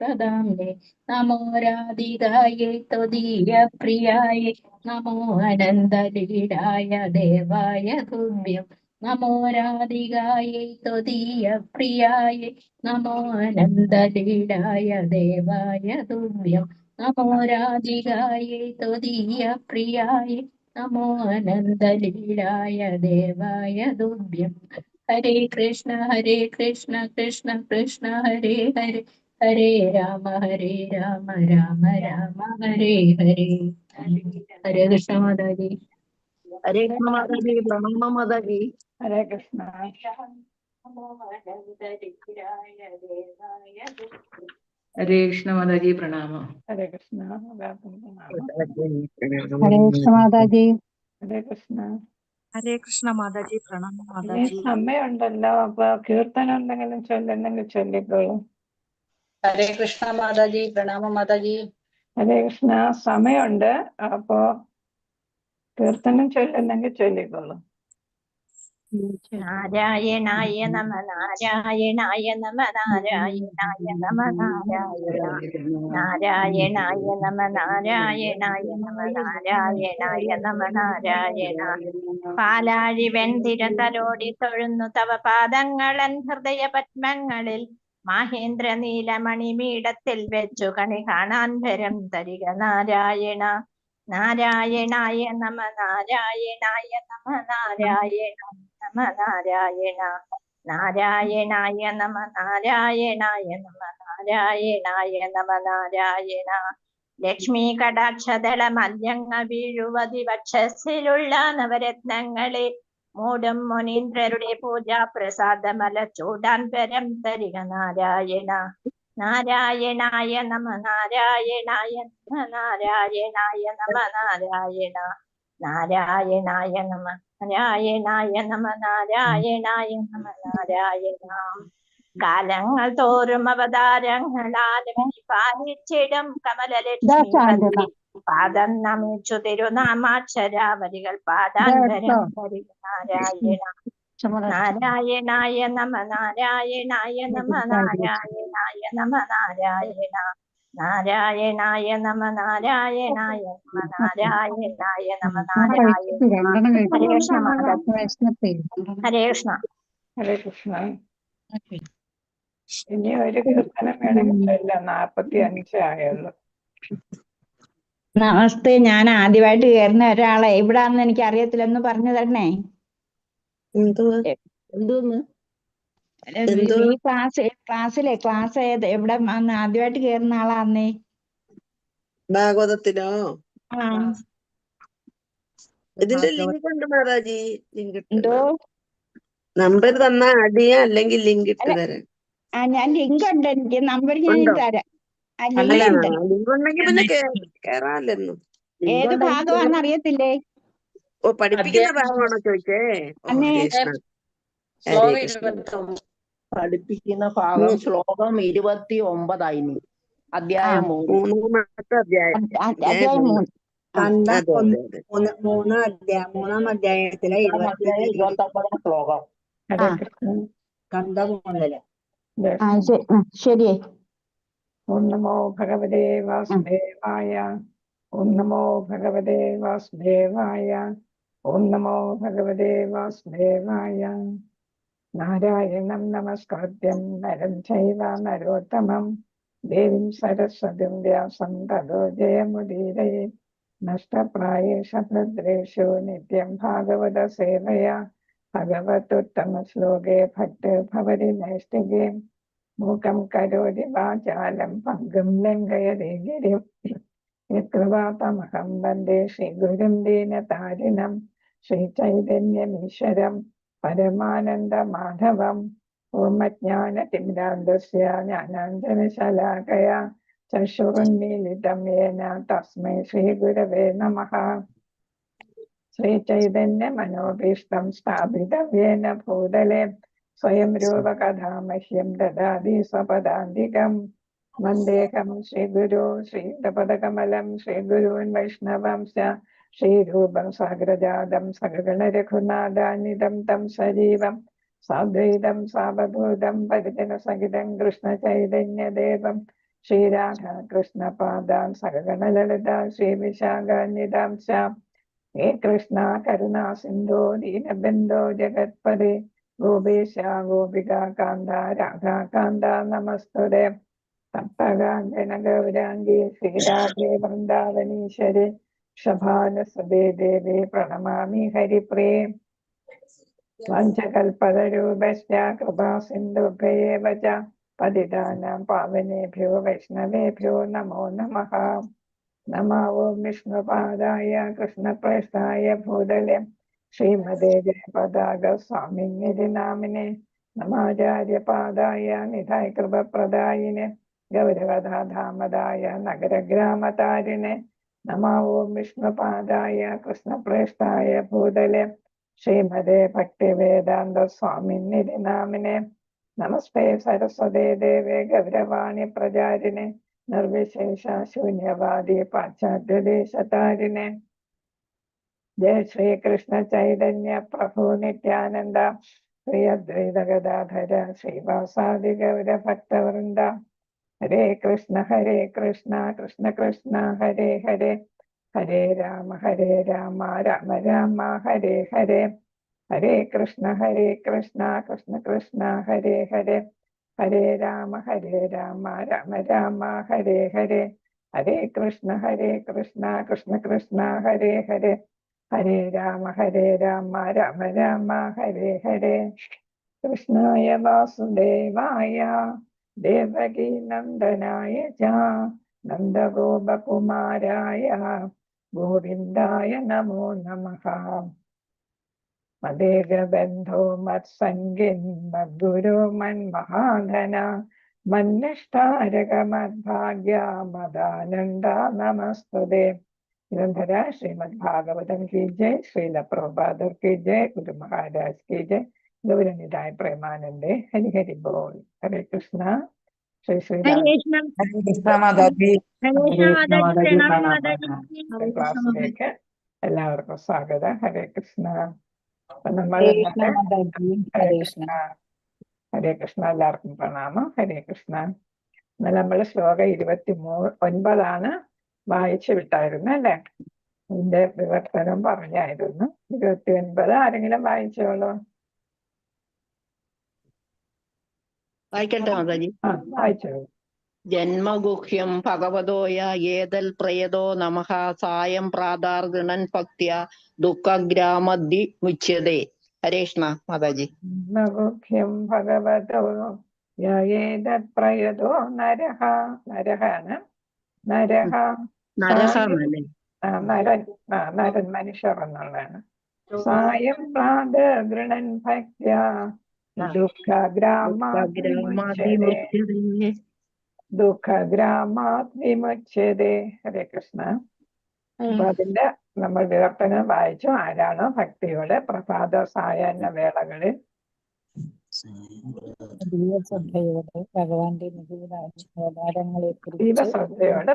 പ്രദാംനെ നമോ രാധികായേ ത്വദീയ പ്രിയായേ നമോ അനന്തലീലായ ദേവായ തുഭ്യം നമോ രാധികായേ ത്വദീയ പ്രിയായേ നമോ അനന്തലീലായ ദേവായ തുഭ്യം നമോ രാധികായേ ത്വദീയ പ്രിയായേ നമോ അനന്തലീലായ ദേവായ തുഭ്യം ഹരേ കൃഷ്ണ കൃഷ്ണ കൃഷ്ണ ഹരേ ഹരേ ഹരേ രാമ രാമ രാമ ഹരേ ഹരേ. ഹരേ കൃഷ്ണ മാതാജി. ഹരേ കൃഷ്ണ മാതാജി. പ്രണാമം മാതാജി. ഹരേ കൃഷ്ണ. ഹരേ കൃഷ്ണ മാതാജി. പ്രണാമം. ഹരേ കൃഷ്ണ. ഹരേ കൃഷ്ണ മാതാജി. ഹരേ കൃഷ്ണ. ഹരേ കൃഷ്ണ മാതാജി. പ്രണാമം മാതാജി. സമയമുണ്ടല്ലോ, അപ്പൊ കീർത്തനം എന്തെങ്കിലും ചൊല്ലുന്നെങ്കിൽ ചൊല്ലിക്കോളൂ. ഹരേ കൃഷ്ണ മാതാജി. പ്രണാമം മാതാജി. ഹരേ കൃഷ്ണ. സമയമുണ്ട്, അപ്പോ കീർത്തനം ചൊല്ലുന്നെങ്കിൽ ചൊല്ലിക്കോളൂ. നാരായണായ നമ നാരായണായ നമ നാരായണായ നമ നാരായണായ നമ നാരായണായ നമ നാരായണായ നമ നാരായണ. പാലാഴി വെന്തിര തലോടി തൊഴുന്നു തവ പാദങ്ങളൻ ഹൃദയ പത്മങ്ങളിൽ മഹേന്ദ്ര നീലമണിമീടത്തിൽ വെച്ചു കണി കാണാൻ ഭരം തരിക നാരായണ. നാരായണായ നമ നാരായണായ നമ നാരായണ നമ നാരായണ. നാരായണായ നമ നാരായണായ നമ നാരായണായ നമ നാരായണ. ലക്ഷ്മി കടാക്ഷതള മല്യങ്ങൾ വീഴുവതി വക്ഷസിലുള്ള നവരത്നങ്ങളെ മൂടും മുനീന്ദ്രരുടെ പൂജാ പ്രസാദമല ചൂടാൻ പരം തരിക നാരായണ. നാരായണായ നമ നാരായണായ നമ നാരായണായ നമ നാരായണ. നാരായണായ നമ നാരായണായ നമ നാരായണായ നമ നാരായണ. കാലങ്ങൾ തോറും അവതാരങ്ങളാലും പാലിച്ചിടും കമലലക്ഷ്മി പാദം നമിച്ചു തിരുനാമാക്ഷരാവലികൾ പാടാൻ വരം തരിക നാരായണ. നാരായണായ നമ നാരായണായ നമ നാരായണായ നമ നാരായണ. നാരായണായ നമ നാരായണായ നമ നാരായണായ നമ നാരായണ. ഹരേ കൃഷ്ണ ഹരേ കൃഷ്ണ. ഹരേ കൃഷ്ണ. ഇനി ഒരു കീർത്തനം വേണമെങ്കിൽ 45 ആയുള്ളൂ. നമസ്തേ. ഞാൻ ആദ്യമായിട്ട് കയറുന്ന ഒരാളെ എവിടാന്ന് എനിക്ക് അറിയത്തില്ല, ഒന്ന് പറഞ്ഞു തരണേ. എന്തോന്ന് ഈ ക്ലാസ് ഏത് എവിടെ ആദ്യമായിട്ട് കയറുന്ന ആളാന്നേ? ഭാഗവതത്തിലോ? ആ. ഇതിന്റെ ലിങ്ക് ഉണ്ട് മാതാജി. ലിങ്ക് എന്തോ നമ്പർ തന്നാ അടിയാ, അല്ലെങ്കിൽ ലിങ്ക് ഇട്ട് തരാം. ഞാൻ ലിങ്ക് ഉണ്ട്, എനിക്ക് നമ്പർ ഞാൻ തരാം. ലിങ്ക് ഉണ്ടെങ്കിൽ പിന്നെ കേറാല്ലെന്നു. ഏത് ഭാഗമാണെന്ന് അറിയത്തില്ലേ? ഓ, പഠിപ്പിക്കുന്ന ഭാഗമാണോ ചോദിച്ചേ? പഠിപ്പിക്കുന്ന ഭാഗം ശ്ലോകം 29 അധ്യായം 3. മൂന്നാം അധ്യായത്തിലെ 29 ശ്ലോകം. ശരി. ഓം നമോ ഭഗവതേ വാസുദേവായ. ഓം നമോ ഭഗവതേ വാസുദേവായ. ഓം നമോ ഭഗവതേ വാസുദേവായ. നാരായണം നമസ്കൃത്യം നരം ചൈവ നരോത്തമം ദേവീം സരസ്വതീം വ്യാസം തതോ ജയമുദീരയേ. നഷ്ടപ്രായേഷ ഭദ്രേഷു നിത്യം ഭാഗവത സേവയാ ഭഗവതുത്തമ ശ്ലോകേ ഭക്തി ഭവതി നൈഷ്ഠികേ. മൂകം കരോതി വാചാലം പങ്കും ലംഘയതേ ഗിരിം. യത്കൃപാതമഹം വന്ദേ ശ്രീഗുരും ദീനതാരിണം ശ്രീചൈതന്യമീശ്വരം പരമാനന്ദ മാധവം. ഓം അജ്ഞാനതിമിരാന്ധസ്യ ജ്ഞാനാഞ്ജനശലാകയാ ചക്ഷുരുന്മീലിതം യേന തസ്മൈ ശ്രീഗുരവേ നമഃ. ശ്രീചൈതന്യമനോഭീഷ്ടം സ്ഥാപിതം യേന ഭൂതലേ സ്വയം രൂപകഥാമഹ്യം ദദാതി സ്വപദാന്തികം. വന്ദേഹം ശ്രീഗുരു ശ്രീപദകമലം ശ്രീഗുരുൻ വൈഷ്ണവംശ ശ്രീരൂപം സാഗ്രജാതം സഗണ രഘുനാഥാനിധം തം സജീവം സാദ്വൈതം സാവധൂതം പരിജന സഹിതം കൃഷ്ണ ചൈതന്യദേവം ശ്രീരാധാകൃഷ്ണപാദാം സഹഗണലളിതാ ശ്രീവിശാഖാന്വിതാം ശ്യാം ഹേ കൃഷ്ണ കരുണാ സിന്ധോ ദീനബന്ധോ ജഗത്പദേ ഗോപേശ ഗോപികാ കാന്ത രാധാകാന്ത നമസ്തുതേ തപ്തഗാംഗന ഗൗരാംഗി ശ്രീരാധേ വൃന്ദാവനീശ്വരി ശഭാനസദേ ദേവേ പ്രണമാമി ഹരിപ്രിയേ വഞ്ചകൽപതരൂപശ്ച കൃപാ സിന്ധുഭ്യയേവ ച പതിതാനാം പാവനേഭ്യോ വൈഷ്ണവേഭ്യോ നമോ നമഃ. നമോ ഓം വിഷ്ണുപാദായ കൃഷ്ണപ്രേഷ്ഠായ ഭൂതലെ ശ്രീമതേ ജയപതാക സ്വാമിനിധി നാമിനെ നമാചാര്യപാദായ നിധായ കൃപപ്രദായിനെ ഗൗരവധാമദായ നഗരഗ്രാമതാരിണെ നമോ ഓം വിഷ്ണുപാദായ കൃഷ്ണപ്രേഷ്ഠായ ഭൂതലെ ശ്രീമതേ ഭക്തിവേദാന്ത സ്വാമിനിധി നാമിനെ നമസ്തേ സരസ്വതേ ദേവേ ഗൗരവാണി പ്രചാരിണെ നിർവിശേഷ ശൂന്യവാദി പാശ്ചാത്യദേശതാരിണെ ജയ ശ്രീകൃഷ്ണ ചൈതന്യ പ്രഭു നിത്യാനന്ദ ശ്രീ അദ്വൈത ഗദാധര ശ്രീവാസാദി ഗൗര ഭക്തവൃന്ദ ഹരേ കൃഷ്ണ കൃഷ്ണ കൃഷ്ണ ഹരേ ഹരേ ഹരേ രാമ രാമ രാമ ഹരേ ഹരേ ഹരേ കൃഷ്ണ കൃഷ്ണ കൃഷ്ണ ഹരേ ഹരേ ഹരേ രാമ രാമ രാമ ഹരേ ഹരേ ഹരേ കൃഷ്ണ കൃഷ്ണ കൃഷ്ണ ഹരേ ഹരേ ഹരേ രാമ രാമ രാമ ഹരേ ഹരേ. കൃഷ്ണായ വാസുദേവായ ദേവകീ നന്ദനായ ച നന്ദഗോപകുമാരായ ഗോവിന്ദായ നമോ നമഃ. മദേകബന്ധോ മത്സംഗിൻ മദ്ഗുരു മന്മഹാധന മന്നിഷ്ഠാരക മദ്ഭാഗ്യ മദാനന്ദ നമസ്തുതേ. നിരന്തര ശ്രീമദ് ഭാഗവതം കി ജയ്, ശ്രീല പ്രഭുപാദർ കി ജയ്, ഗുരു മഹാരാജ് കി ജയ്, ഗൗരനിതായ പ്രേമാനന്ദേ. ഹരി ഹരി ബോൾ. ഹരേ കൃഷ്ണ. ശ്രീ ശ്രീരാം ക്ലാസ്സിലേക്ക് എല്ലാവർക്കും സ്വാഗതം. ഹരേ കൃഷ്ണ. അപ്പൊ നമ്മൾ ഹരേ കൃഷ്ണ എല്ലാവർക്കും പ്രണാമം. ഹരേ കൃഷ്ണ. ഇന്നലെ നമ്മൾ ശ്ലോകം 29 വായിച്ചു വിട്ടായിരുന്നു അല്ലെ? ഇതിന്റെ വിവർത്തനം പറഞ്ഞായിരുന്നു. 29 ആരെങ്കിലും വായിച്ചോളൂ? വായിക്കട്ടെ മാതാജി. വായിച്ചോളൂ. ജന്മഗുഹ്യം ഭഗവതോയ ഏതൽ പ്രയതോ നമഃ സായം പ്രാതാർ ഗണൻ ഭക്ത്യ ദുഃഖഗ്രാമദ്ദി മുച്യതേ. ഹരേ കൃഷ്ണ മാതാജി. ജന്മഗുഹ്യം ഭഗവതോ യേതത് പ്രയതോ നരഹ. നരഹാണ്. നരഹ നരഹന്നല്ലേ? നരൻ മനുഷ്യർ എന്നുള്ളതാണ്. സായം പ്രാത ഗൃണൻ ഭക്ത്യ ദുഃഖഗ്രാമാത് വിമുച്യതേ. ഹരേ കൃഷ്ണ. അപ്പൊ അതിന്റെ നമ്മൾ വിവർത്തനം വായിച്ചു. ആരാണോ ഭക്തിയോടെ പ്രഭാത സായാഹ്ന വേളകളിൽ ദീപശ്രദ്ധയോടെ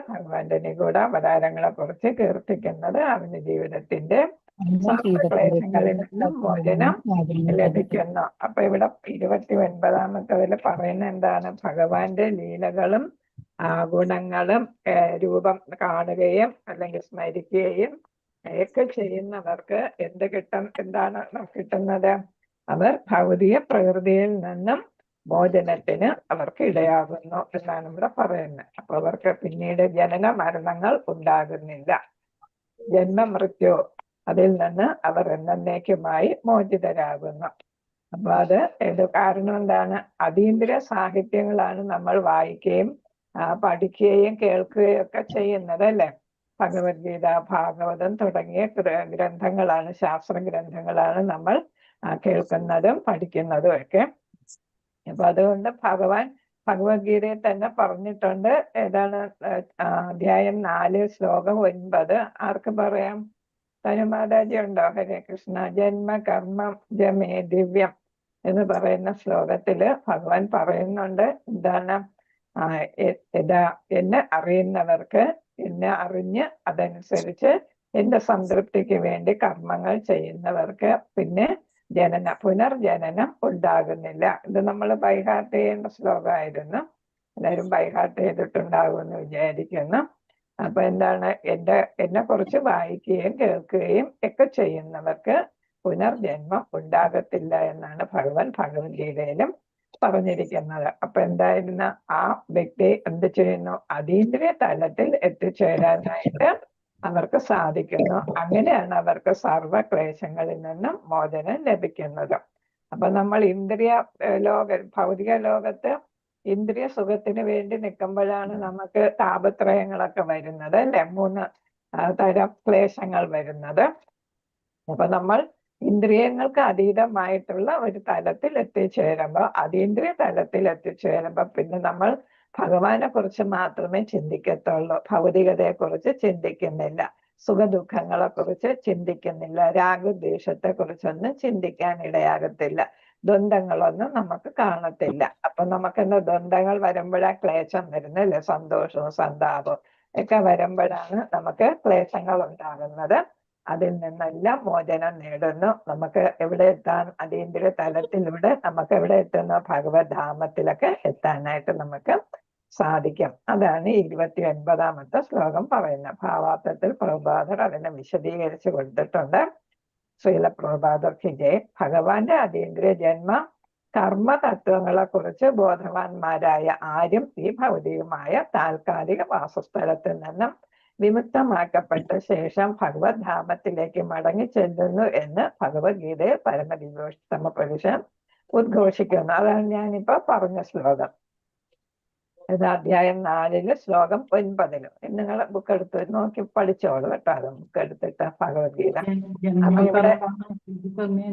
ഭഗവാന്റെ നിഗൂഢ അവതാരങ്ങളെ കുറിച്ച് കീർത്തിക്കുന്നത് അവന്റെ ജീവിതത്തിന്റെ ക്ലേശങ്ങളിൽ നിന്നും മോചനം ലഭിക്കുന്നു. അപ്പൊ ഇവിടെ 29-ാമത്തതിൽ പറയുന്ന എന്താണ്? ഭഗവാന്റെ ലീലകളും ഗുണങ്ങളും രൂപം കാണുകയും അല്ലെങ്കിൽ സ്മരിക്കുകയും ഒക്കെ ചെയ്യുന്നവർക്ക് എന്ത് എന്താണ് കിട്ടുന്നത്? അവർ ഭൗതിക പ്രകൃതിയിൽ നിന്നും മോചനത്തിന് അവർക്ക് ഇടയാകുന്നു എന്നാണ് ഇവിടെ പറയുന്നത്. അപ്പൊ അവർക്ക് പിന്നീട് ജനന മരണങ്ങൾ ഉണ്ടാകുന്നില്ല. ജന്മമൃത്യു അതിൽ നിന്ന് അവർ എന്നേക്കുമായി മോചിതരാകുന്നു. അപ്പൊ അത് കാരണം എന്താണ്? അതീന്ദ്രിയ സാഹിത്യങ്ങളാണ് നമ്മൾ വായിക്കുകയും പഠിക്കുകയും കേൾക്കുകയും ഒക്കെ ചെയ്യുന്നത് അല്ലെ? ഭഗവത്ഗീത, ഭാഗവതം തുടങ്ങിയ ഗ്രന്ഥങ്ങളാണ്, ശാസ്ത്ര ഗ്രന്ഥങ്ങളാണ് നമ്മൾ കേൾക്കുന്നതും പഠിക്കുന്നതും ഒക്കെ. അപ്പൊ അതുകൊണ്ട് ഭഗവത്ഗീതയിൽ തന്നെ പറഞ്ഞിട്ടുണ്ട്. ഏതാണ്? അധ്യായം 4 ശ്ലോകം 9. ആർക്ക് പറയാം? തനുമാതാജി ഉണ്ടോ? ഹരേ കൃഷ്ണ. ജന്മ കർമ്മം ജമേ ദിവ്യം എന്ന് പറയുന്ന ശ്ലോകത്തില് ഭഗവാൻ പറയുന്നുണ്ട്. എന്താണ്? എന്നെ അറിയുന്നവർക്ക്, എന്നെ അറിഞ്ഞ് അതനുസരിച്ച് എന്റെ സംതൃപ്തിക്ക് വേണ്ടി കർമ്മങ്ങൾ ചെയ്യുന്നവർക്ക് പിന്നെ പുനർജനനം ഉണ്ടാകുന്നില്ല. ഇത് നമ്മൾ ബൈഹാർട്ട് ചെയ്യേണ്ട ശ്ലോകമായിരുന്നു. എല്ലാവരും ബൈഹാർട്ട് ചെയ്തിട്ടുണ്ടാകുമെന്ന് വിചാരിക്കുന്നു. അപ്പൊ എന്താണ്, എന്നെ കുറിച്ച് വായിക്കുകയും കേൾക്കുകയും ഒക്കെ ചെയ്യുന്നവർക്ക് പുനർജന്മം ഉണ്ടാകത്തില്ല എന്നാണ് ഭഗവാൻ ഭഗവത്ഗീതയിലും പറഞ്ഞിരിക്കുന്നത്. അപ്പൊ എന്തായിരുന്നു, ആ വ്യക്തി എന്ത് ചെയ്യുന്നു, അതീന്ദ്രിയ തലത്തിൽ എത്തിച്ചേരാനായിട്ട് അവർക്ക് സാധിക്കുന്നു. അങ്ങനെയാണ് അവർക്ക് സർവക്ലേശങ്ങളിൽ നിന്നും മോചനം ലഭിക്കുന്നത്. അപ്പൊ നമ്മൾ ഭൗതിക ലോകത്ത് ഇന്ദ്രിയ സുഖത്തിന് വേണ്ടി നിൽക്കുമ്പോഴാണ് നമുക്ക് താപത്രയങ്ങളൊക്കെ വരുന്നത്, അല്ലെ? 3 തരം ക്ലേശങ്ങൾ വരുന്നത്. അപ്പൊ നമ്മൾ ഇന്ദ്രിയങ്ങൾക്ക് അതീതമായിട്ടുള്ള ഒരു തലത്തിൽ എത്തിച്ചേരുമ്പോൾ, അതീന്ദ്രിയ തലത്തിൽ എത്തിച്ചേരുമ്പോൾ പിന്നെ നമ്മൾ ഭഗവാനെ കുറിച്ച് മാത്രമേ ചിന്തിക്കത്തുള്ളൂ. ഭൗതികതയെ കുറിച്ച് ചിന്തിക്കുന്നില്ല, സുഖദുഃഖങ്ങളെ കുറിച്ച് ചിന്തിക്കുന്നില്ല, രാഗദ്വേഷത്തെ കുറിച്ചൊന്നും ചിന്തിക്കാൻ ഇടയാകത്തില്ല, ദ്വന്ദ്ങ്ങളൊന്നും നമുക്ക് കാണത്തില്ല. അപ്പൊ നമുക്ക് എന്താ, ദ്വന്ദ്ങ്ങൾ വരുമ്പോഴാ ക്ലേശം വരുന്നല്ലേ, സന്തോഷവും സന്താപവും ഒക്കെ വരുമ്പോഴാണ് നമുക്ക് ക്ലേശങ്ങൾ ഉണ്ടാകുന്നത്. അതിൽ നിന്നെല്ലാം മോചനം നേടുന്നു. നമുക്ക് എവിടെ എത്താൻ, അതീന്ദ്രിയ തലത്തിലൂടെ നമുക്ക് എവിടെ എത്തുന്നു, ഭഗവത് ധാമത്തിലൊക്കെ എത്താനായിട്ട് നമുക്ക് സാധിക്കും. അതാണ് 29ാമത്തെ ശ്ലോകം പറയുന്നത്. ഭാവാർത്ഥത്തിൽ പ്രഭുപാദർ അതിനെ വിശദീകരിച്ച് കൊടുത്തിട്ടുണ്ട്. ശ്രീല പ്രഭുപാദർക്ക് ജയ്. ഭഗവാന്റെ അതീന്ദ്രിയ ജന്മ കർമ്മ തത്വങ്ങളെ കുറിച്ച് ബോധവാന്മാരായ ആരും ഈ ഭൗതികമായ താൽക്കാലിക വാസസ്ഥലത്തിൽ നിന്നും വിമുക്തമാക്കപ്പെട്ട ശേഷം ഭഗവത് ധാമത്തിലേക്ക് മടങ്ങി ചെല്ലുന്നു എന്ന് ഭഗവത്ഗീതയിൽ പരമദിവ്യോത്തമ പുരുഷൻ ഉദ്ഘോഷിക്കുന്നു. അതാണ് ഞാനിപ്പോ പറഞ്ഞ ശ്ലോകം. ഇത് അധ്യായം 4 ശ്ലോകം 9. നിങ്ങൾ ബുക്ക് എടുത്ത് നോക്കി പഠിച്ചോളൂ കേട്ടോ. അത് ബുക്ക് എടുത്തിട്ട് ഭഗവത്ഗീത. അപ്പൊ ഇവിടെ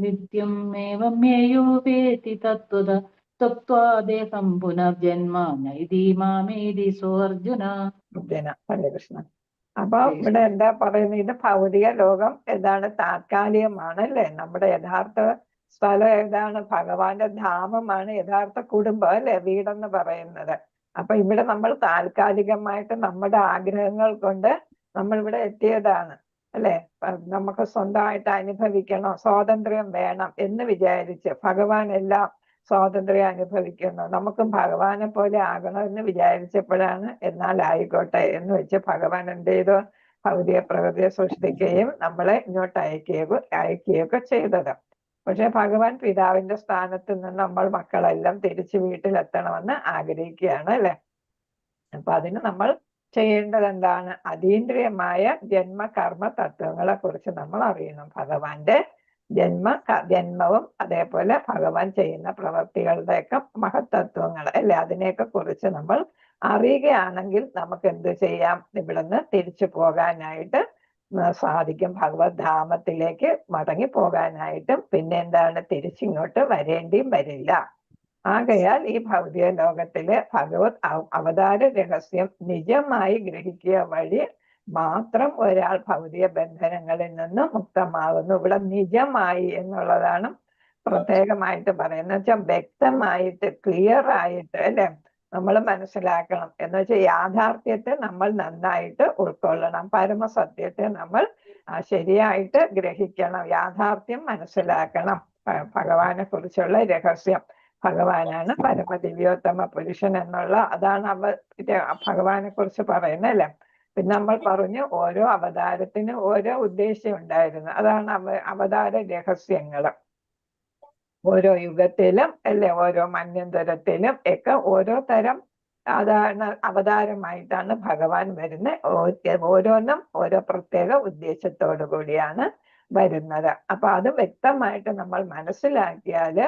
നിത്യം ഏവമേയോ വേതി തത്വത തത്വാദേഹം പുനർജന്മ നൈതി മാമേതി സോർജുന. ഹരേ കൃഷ്ണ. അപ്പൊ ഇവിടെ എന്താ പറയുന്നത്, ഇത് ഭൗതിക ലോകം ഏതാണ്, താൽക്കാലികമാണ്, അല്ലെ? നമ്മുടെ യഥാർത്ഥ സ്ഥലം ഏതാണ്, ഭഗവാന്റെ ധാമമാണ് യഥാർത്ഥ കുടുംബം, അല്ലെ? വീടെന്ന് പറയുന്നത്. അപ്പൊ ഇവിടെ നമ്മൾ താൽക്കാലികമായിട്ട് നമ്മുടെ ആഗ്രഹങ്ങൾ കൊണ്ട് നമ്മൾ ഇവിടെ എത്തിയതാണ്, അല്ലെ? നമുക്ക് സ്വന്തമായിട്ട് അനുഭവിക്കണം, സ്വാതന്ത്ര്യം വേണം എന്ന് വിചാരിച്ച് ഭഗവാൻ എല്ലാം സ്വാതന്ത്ര്യം അനുഭവിക്കുന്നു. നമുക്കും ഭഗവാനെ പോലെ ആകണമെന്ന് വിചാരിച്ചപ്പോഴാണ് എന്നാൽ ആയിക്കോട്ടെ എന്ന് വെച്ച് ഭഗവാൻ എന്ത് ചെയ്തു, ഭൗതിക പ്രകൃതിയെ സൃഷ്ടിക്കുകയും നമ്മളെ ഇങ്ങോട്ട് അയക്കുകയൊക്കെ ചെയ്തത്. പക്ഷെ ഭഗവാൻ പിതാവിന്റെ സ്ഥാനത്ത് നിന്ന് നമ്മൾ മക്കളെല്ലാം തിരിച്ചു വീട്ടിലെത്തണമെന്ന് ആഗ്രഹിക്കുകയാണ്, അല്ലെ? അപ്പൊ അതിന് നമ്മൾ ചെയ്യേണ്ടത് എന്താണ്, അതീന്ദ്രിയമായ ജന്മകർമ്മ തത്വങ്ങളെ കുറിച്ച് നമ്മൾ അറിയണം. ഭഗവാന്റെ ജന്മവും അതേപോലെ ഭഗവാൻ ചെയ്യുന്ന പ്രവൃത്തികളുടെയൊക്കെ മഹത്തത്വങ്ങൾ, അല്ലെ? അതിനെയൊക്കെ കുറിച്ച് നമ്മൾ അറിയുകയാണെങ്കിൽ നമുക്ക് എന്ത് ചെയ്യാം, ഇവിടുന്ന് തിരിച്ചു പോകാനായിട്ട് സാധിക്കും. ഭഗവത് ധാമത്തിലേക്ക് മടങ്ങി പോകാനായിട്ടും പിന്നെ എന്താണ്, തിരിച്ചിങ്ങോട്ട് വരേണ്ടിയും വരില്ല. ആകയാൽ ഈ ഭൗതിക ലോകത്തിലെ ഭഗവത് അവതാര രഹസ്യം നിജമായി ഗ്രഹിക്കുക വഴി മാത്രം ഒരാൾ ഭൗതിക ബന്ധനങ്ങളിൽ നിന്ന് മുക്തമാകുന്നു. ഇവിടെ നിജമായി എന്നുള്ളതാണ് പ്രത്യേകമായിട്ട് പറയുന്നത്. വെച്ചാൽ വ്യക്തമായിട്ട്, ക്ലിയർ ആയിട്ട്, അല്ലെ? നമ്മൾ മനസ്സിലാക്കണം. എന്ന് വെച്ചാൽ യാഥാർത്ഥ്യത്തെ നമ്മൾ നന്നായിട്ട് ഉൾക്കൊള്ളണം, പരമസത്യത്തെ നമ്മൾ ശരിയായിട്ട് ഗ്രഹിക്കണം, യാഥാർത്ഥ്യം മനസ്സിലാക്കണം. ഭഗവാനെ കുറിച്ചുള്ള രഹസ്യം, ഭഗവാനാണ് പരമദിവ്യോത്തമ പുരുഷൻ എന്നുള്ള, അതാണ് ഭഗവാനെ കുറിച്ച് പറയുന്നത്, അല്ലെ? പിന്നെ നമ്മൾ പറഞ്ഞു ഓരോ അവതാരത്തിന് ഓരോ ഉദ്ദേശ്യം ഉണ്ടായിരുന്നു. അതാണ് അവതാര രഹസ്യങ്ങൾ. ഓരോ യുഗത്തിലും, അല്ലെ, ഓരോ മന്യന്തരത്തിലും ഒക്കെ ഓരോ തരം അവതാരമായിട്ടാണ് ഭഗവാൻ വരുന്നത്. ഓരോന്നും ഓരോ പ്രത്യേക ഉദ്ദേശത്തോടു കൂടിയാണ് വരുന്നത്. അപ്പൊ അത് വ്യക്തമായിട്ട് നമ്മൾ മനസ്സിലാക്കിയാല്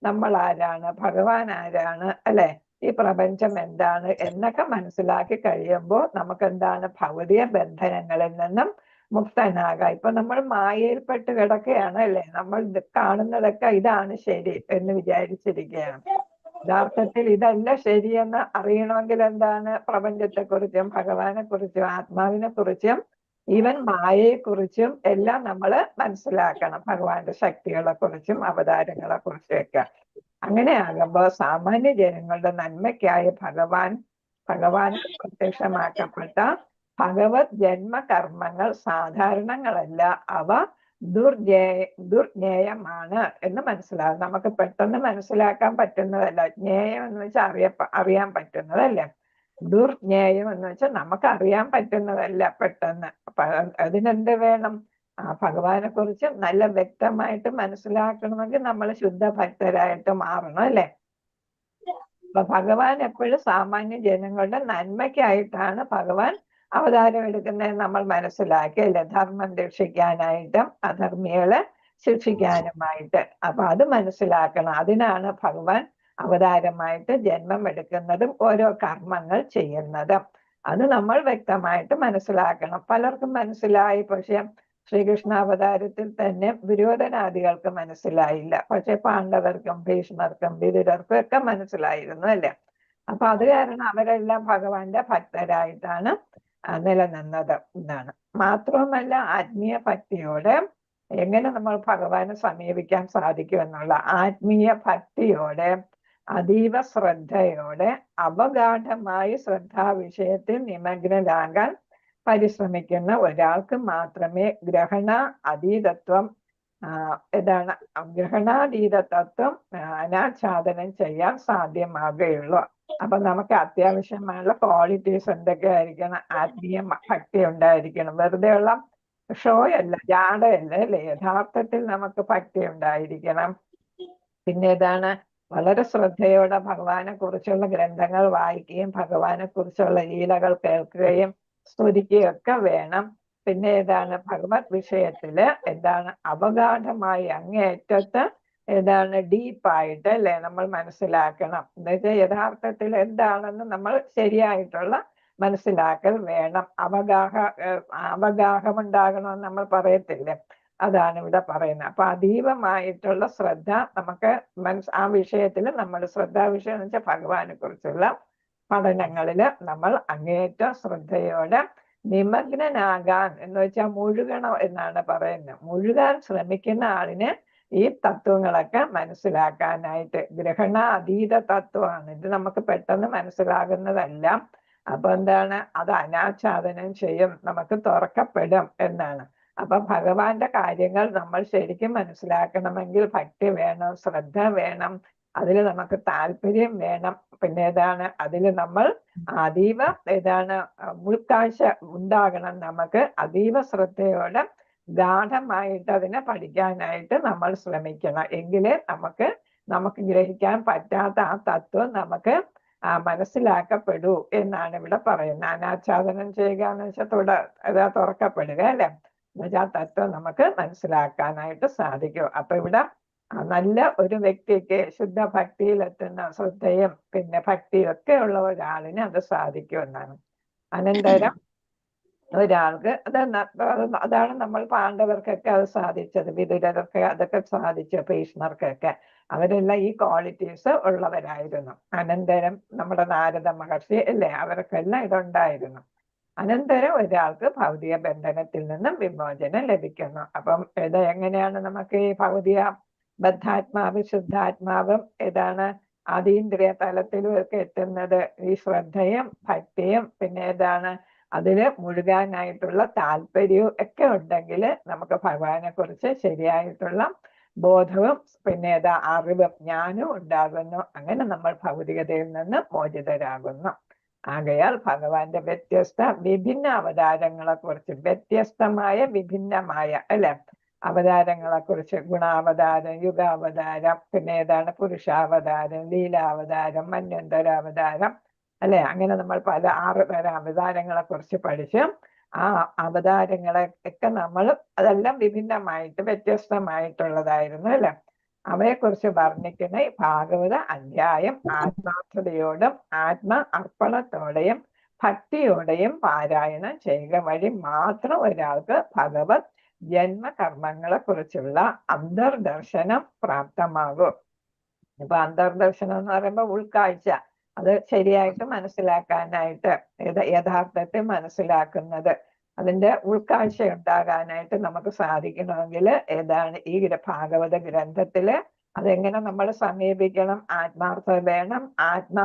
നമ്മൾ ആരാണ്, ഭഗവാൻ ആരാണ്, അല്ലെ, ഈ പ്രപഞ്ചം എന്താണ് എന്നൊക്കെ മനസ്സിലാക്കി കഴിയുമ്പോൾ നമുക്ക് എന്താണ്, ഭൗതിക ബന്ധനങ്ങളിൽ നിന്നും മുക്തനാകാം. ഇപ്പൊ നമ്മൾ മായയിൽപ്പെട്ട് കിടക്കുകയാണ്, അല്ലെ? നമ്മൾ കാണുന്നതൊക്കെ ഇതാണ് ശരി എന്ന് വിചാരിച്ചിരിക്കുകയാണ്. യഥാർത്ഥത്തിൽ ഇതല്ല ശരിയെന്ന് അറിയണമെങ്കിൽ എന്താണ്, പ്രപഞ്ചത്തെക്കുറിച്ചും ഭഗവാനെ കുറിച്ചും ആത്മാവിനെ കുറിച്ചും ഈവൻ മായയെക്കുറിച്ചും എല്ലാം നമ്മൾ മനസ്സിലാക്കണം. ഭഗവാന്റെ ശക്തികളെ കുറിച്ചും അവതാരങ്ങളെ കുറിച്ചും ഒക്കെ. അങ്ങനെ ആകുമ്പോൾ സാമാന്യ ജനങ്ങളുടെ നന്മയ്ക്കായി ഭഗവാൻ പ്രത്യക്ഷമാക്കപ്പെട്ട ഭഗവത് ജന്മകർമ്മങ്ങൾ സാധാരണങ്ങളല്ല, അവ ദുർജ്ഞേയമാണ് എന്ന് മനസ്സിലാകും. നമുക്ക് പെട്ടെന്ന് മനസ്സിലാക്കാൻ പറ്റുന്നതല്ല. ജ്ഞേയം എന്ന് വെച്ചാൽ അറിയാൻ പറ്റുന്നതല്ലേ. ദുർജ്ഞേയം എന്ന് വെച്ചാൽ നമുക്ക് അറിയാൻ പറ്റുന്നതല്ല പെട്ടെന്ന്. അപ്പൊ അതിനെന്ത് വേണം? ഭഗവാനെ കുറിച്ച് നല്ല വ്യക്തമായിട്ട് മനസ്സിലാക്കണമെങ്കിൽ നമ്മൾ ശുദ്ധ ഭക്തരായിട്ട് മാറണം അല്ലെ. അപ്പൊ ഭഗവാൻ എപ്പോഴും സാമാന്യ ജനങ്ങളുടെ നന്മയ്ക്കായിട്ടാണ് ഭഗവാൻ അവതാരം എടുക്കുന്നത് നമ്മൾ മനസ്സിലാക്കി അല്ലെ. ധർമ്മം രക്ഷിക്കാനായിട്ടും അധർമ്മികളെ ശിക്ഷിക്കാനുമായിട്ട്. അപ്പൊ അത് മനസ്സിലാക്കണം. അതിനാണ് ഭഗവാൻ അവതാരമായിട്ട് ജന്മം എടുക്കുന്നതും ഓരോ കർമ്മങ്ങൾ ചെയ്യുന്നതും. അത് നമ്മൾ വ്യക്തമായിട്ട് മനസ്സിലാക്കണം. പലർക്കും മനസ്സിലായി, പക്ഷെ ശ്രീകൃഷ്ണ അവതാരത്തിൽ തന്നെ ദുര്യോധനാദികൾക്ക് മനസ്സിലായില്ല. പക്ഷെ പാണ്ഡവർക്കും ഭീഷ്മർക്കും വിതുരർക്കും ഒക്കെ മനസ്സിലായിരുന്നു അല്ലെ. അപ്പൊ അത് കാരണം അവരെല്ലാം ഭഗവാന്റെ ഭക്തരായിട്ടാണ് നിലനിന്നത് എന്നാണ്. മാത്രവുമല്ല, ആത്മീയ ഭക്തിയോടെ എങ്ങനെ നമ്മൾ ഭഗവാനെ സമീപിക്കാൻ സാധിക്കും എന്നുള്ള ആത്മീയ ഭക്തിയോടെ അതീവ ശ്രദ്ധയോടെ അപഗാഢമായി ശ്രദ്ധാവിഷയത്തിൽ നിമഗ്നരാകാൻ പരിശ്രമിക്കുന്ന ഒരാൾക്ക് മാത്രമേ ഗ്രഹണാതീതത്വം ഗ്രഹണാതീത തത്വം അനാച്ഛാദനം ചെയ്യാൻ സാധ്യമാകുകയുള്ളൂ. അപ്പൊ നമുക്ക് അത്യാവശ്യമായുള്ള ക്വാളിറ്റീസ് എന്തൊക്കെയായിരിക്കണം? ആത്മീയ ഭക്തി ഉണ്ടായിരിക്കണം. വെറുതെ ഉള്ള ഷോ അല്ല, ജാടയല്ല അല്ലെ. യഥാർത്ഥത്തിൽ നമുക്ക് ഭക്തി ഉണ്ടായിരിക്കണം. പിന്നെ ഏതാണ്? വളരെ ശ്രദ്ധയോടെ ഭഗവാനെ കുറിച്ചുള്ള ഗ്രന്ഥങ്ങൾ വായിക്കുകയും ഭഗവാനെ കുറിച്ചുള്ള ലീലകൾ കേൾക്കുകയും സ്തുതിക്കുകയും ഒക്കെ വേണം. പിന്നെ ഏതാണ്? ഭഗവത് വിഷയത്തില് അപഗാഢമായി അങ്ങേയറ്റത്ത് ഡീപ്പായിട്ട് അല്ലെ നമ്മൾ മനസ്സിലാക്കണം. എന്നുവെച്ചാൽ യഥാർത്ഥത്തിൽ എന്താണെന്ന് നമ്മൾ ശരിയായിട്ടുള്ള മനസ്സിലാക്കൽ വേണം. അവഗാഹം ഉണ്ടാകണമെന്ന് നമ്മൾ പറയത്തില്ലേ, അതാണ് ഇവിടെ പറയുന്നത്. അപ്പൊ അതീവമായിട്ടുള്ള ശ്രദ്ധ നമുക്ക് ആ വിഷയത്തിൽ നമ്മൾ ശ്രദ്ധാ വിഷയം എന്ന് വെച്ചാൽ ഭഗവാനെ കുറിച്ചുള്ള പഠനങ്ങളില് നമ്മൾ അങ്ങേയറ്റം ശ്രദ്ധയോടെ നിമഗ്നനാകാൻ എന്ന് വെച്ചാൽ മുഴുകണം എന്നാണ് പറയുന്നത്. മുഴുകാൻ ശ്രമിക്കുന്ന ആളിന് ഈ തത്വങ്ങളൊക്കെ മനസ്സിലാക്കാനായിട്ട് ഗ്രഹണാതീത തത്വമാണ് ഇത്. നമുക്ക് പെട്ടെന്ന് മനസ്സിലാകുന്നതല്ല. അപ്പൊ അത് അനാച്ഛാദനം ചെയ്യും, നമുക്ക് തുറക്കപ്പെടും എന്നാണ്. അപ്പൊ ഭഗവാന്റെ കാര്യങ്ങൾ നമ്മൾ ശരിക്കും മനസ്സിലാക്കണമെങ്കിൽ ഭക്തി വേണം, ശ്രദ്ധ വേണം, അതിൽ നമുക്ക് താല്പര്യം വേണം. പിന്നെ അതിൽ നമ്മൾ അതീവ ഉൾക്കാഴ്ച ഉണ്ടാകണം. നമുക്ക് അതീവ ശ്രദ്ധയോടെ ഗാഠമായിട്ട് അതിനെ പഠിക്കാനായിട്ട് നമ്മൾ ശ്രമിക്കണം. എങ്കിലേ നമുക്ക് ഗ്രഹിക്കാൻ പറ്റാത്ത ആ തത്വം നമുക്ക് മനസ്സിലാക്കപ്പെടൂ എന്നാണ് ഇവിടെ പറയുന്നത്. അനാച്ഛാദനം ചെയ്യുക എന്ന് വെച്ചാൽ തുറക്കപ്പെടുക അല്ലെ. എന്നുവെച്ചാൽ ആ തത്വം നമുക്ക് മനസ്സിലാക്കാനായിട്ട് സാധിക്കും. അപ്പൊ ഇവിടെ നല്ല ഒരു വ്യക്തിക്ക് ശുദ്ധ ഭക്തിയിലെത്തുന്ന ശ്രദ്ധയും പിന്നെ ഭക്തിയും ഒക്കെ ഉള്ള ഒരാളിന് അത് സാധിക്കുമെന്നാണ്. അനന്തരം ഒരാൾക്ക് അതാണ് നമ്മൾ പാണ്ഡവർക്കൊക്കെ അത് സാധിച്ചത്, വിതുരർക്ക് അതൊക്കെ സാധിച്ചു, ഭീഷ്മർക്കൊക്കെ അവരെല്ലാം ഈ ക്വാളിറ്റീസ് ഉള്ളവരായിരുന്നു. അനന്തരം നമ്മുടെ നാരദ മഹർഷി അല്ലേ, അവർക്കെല്ലാം ഇതുണ്ടായിരുന്നു. അനന്തരം ഒരാൾക്ക് ഭൗതിക ബന്ധനത്തിൽ നിന്നും വിമോചനം ലഭിക്കുന്നു. അപ്പം ഇത് എങ്ങനെയാണ് നമുക്ക് ഈ ഭൗതിക ബദ്ധാത്മാവ് ശുദ്ധാത്മാവും അതീന്ദ്രിയ തലത്തിലും ഒക്കെ എത്തുന്നത്? ഈ ശ്രദ്ധയും ഭക്തിയും പിന്നെ അതില് മുഴുകാനായിട്ടുള്ള താല്പര്യവും ഒക്കെ ഉണ്ടെങ്കിൽ നമുക്ക് ഭഗവാനെ കുറിച്ച് ശരിയായിട്ടുള്ള ബോധവും പിന്നെ അറിവും ജ്ഞാനവും ഉണ്ടാകുന്നു. അങ്ങനെ നമ്മൾ ഭൗതികതയിൽ നിന്ന് മോചിതരാകുന്നു. ആകയാൽ ഭഗവാന്റെ വിഭിന്ന അവതാരങ്ങളെ കുറിച്ച് വ്യത്യസ്തമായ വിഭിന്നമായ അവതാരങ്ങളെ കുറിച്ച് ഗുണാവതാരം, യുഗാവതാരം, പിന്നെ പുരുഷാവതാരം, ലീലാവതാരം, മന്വന്തരാവതാരം അങ്ങനെ നമ്മൾ പല 6 തരം അവതാരങ്ങളെ കുറിച്ച് പഠിച്ച് ആ അവതാരങ്ങളെ ഒക്കെ നമ്മൾ അതെല്ലാം വിഭിന്നമായിട്ട് വ്യത്യസ്തമായിട്ടുള്ളതായിരുന്നു അവയെക്കുറിച്ച് വർണ്ണിക്കുന്ന ഈ ഭാഗവത അധ്യായം ആത്മാർത്ഥതയോടും അർപ്പണത്തോടെയും ഭക്തിയോടെയും പാരായണം ചെയ്യുക വഴി മാത്രം ഒരാൾക്ക് ഭഗവത് ജന്മകർമ്മങ്ങളെ കുറിച്ചുള്ള അന്തർദർശനം പ്രാപ്തമാകും. ഇപ്പൊ അന്തർദർശനം എന്ന് പറയുമ്പോൾ ഉൾക്കാഴ്ച, അത് ശരിയായിട്ട് മനസ്സിലാക്കാനായിട്ട് യഥാർത്ഥത്തിൽ മനസ്സിലാക്കുന്നത്, അതിന്റെ ഉൾക്കാഴ്ച ഉണ്ടാകാനായിട്ട് നമുക്ക് സാധിക്കണമെങ്കിൽ ഈ ഭാഗവത ഗ്രന്ഥത്തില് അതെങ്ങനെ നമ്മൾ സമീപിക്കണം? ആത്മാർത്ഥത വേണം,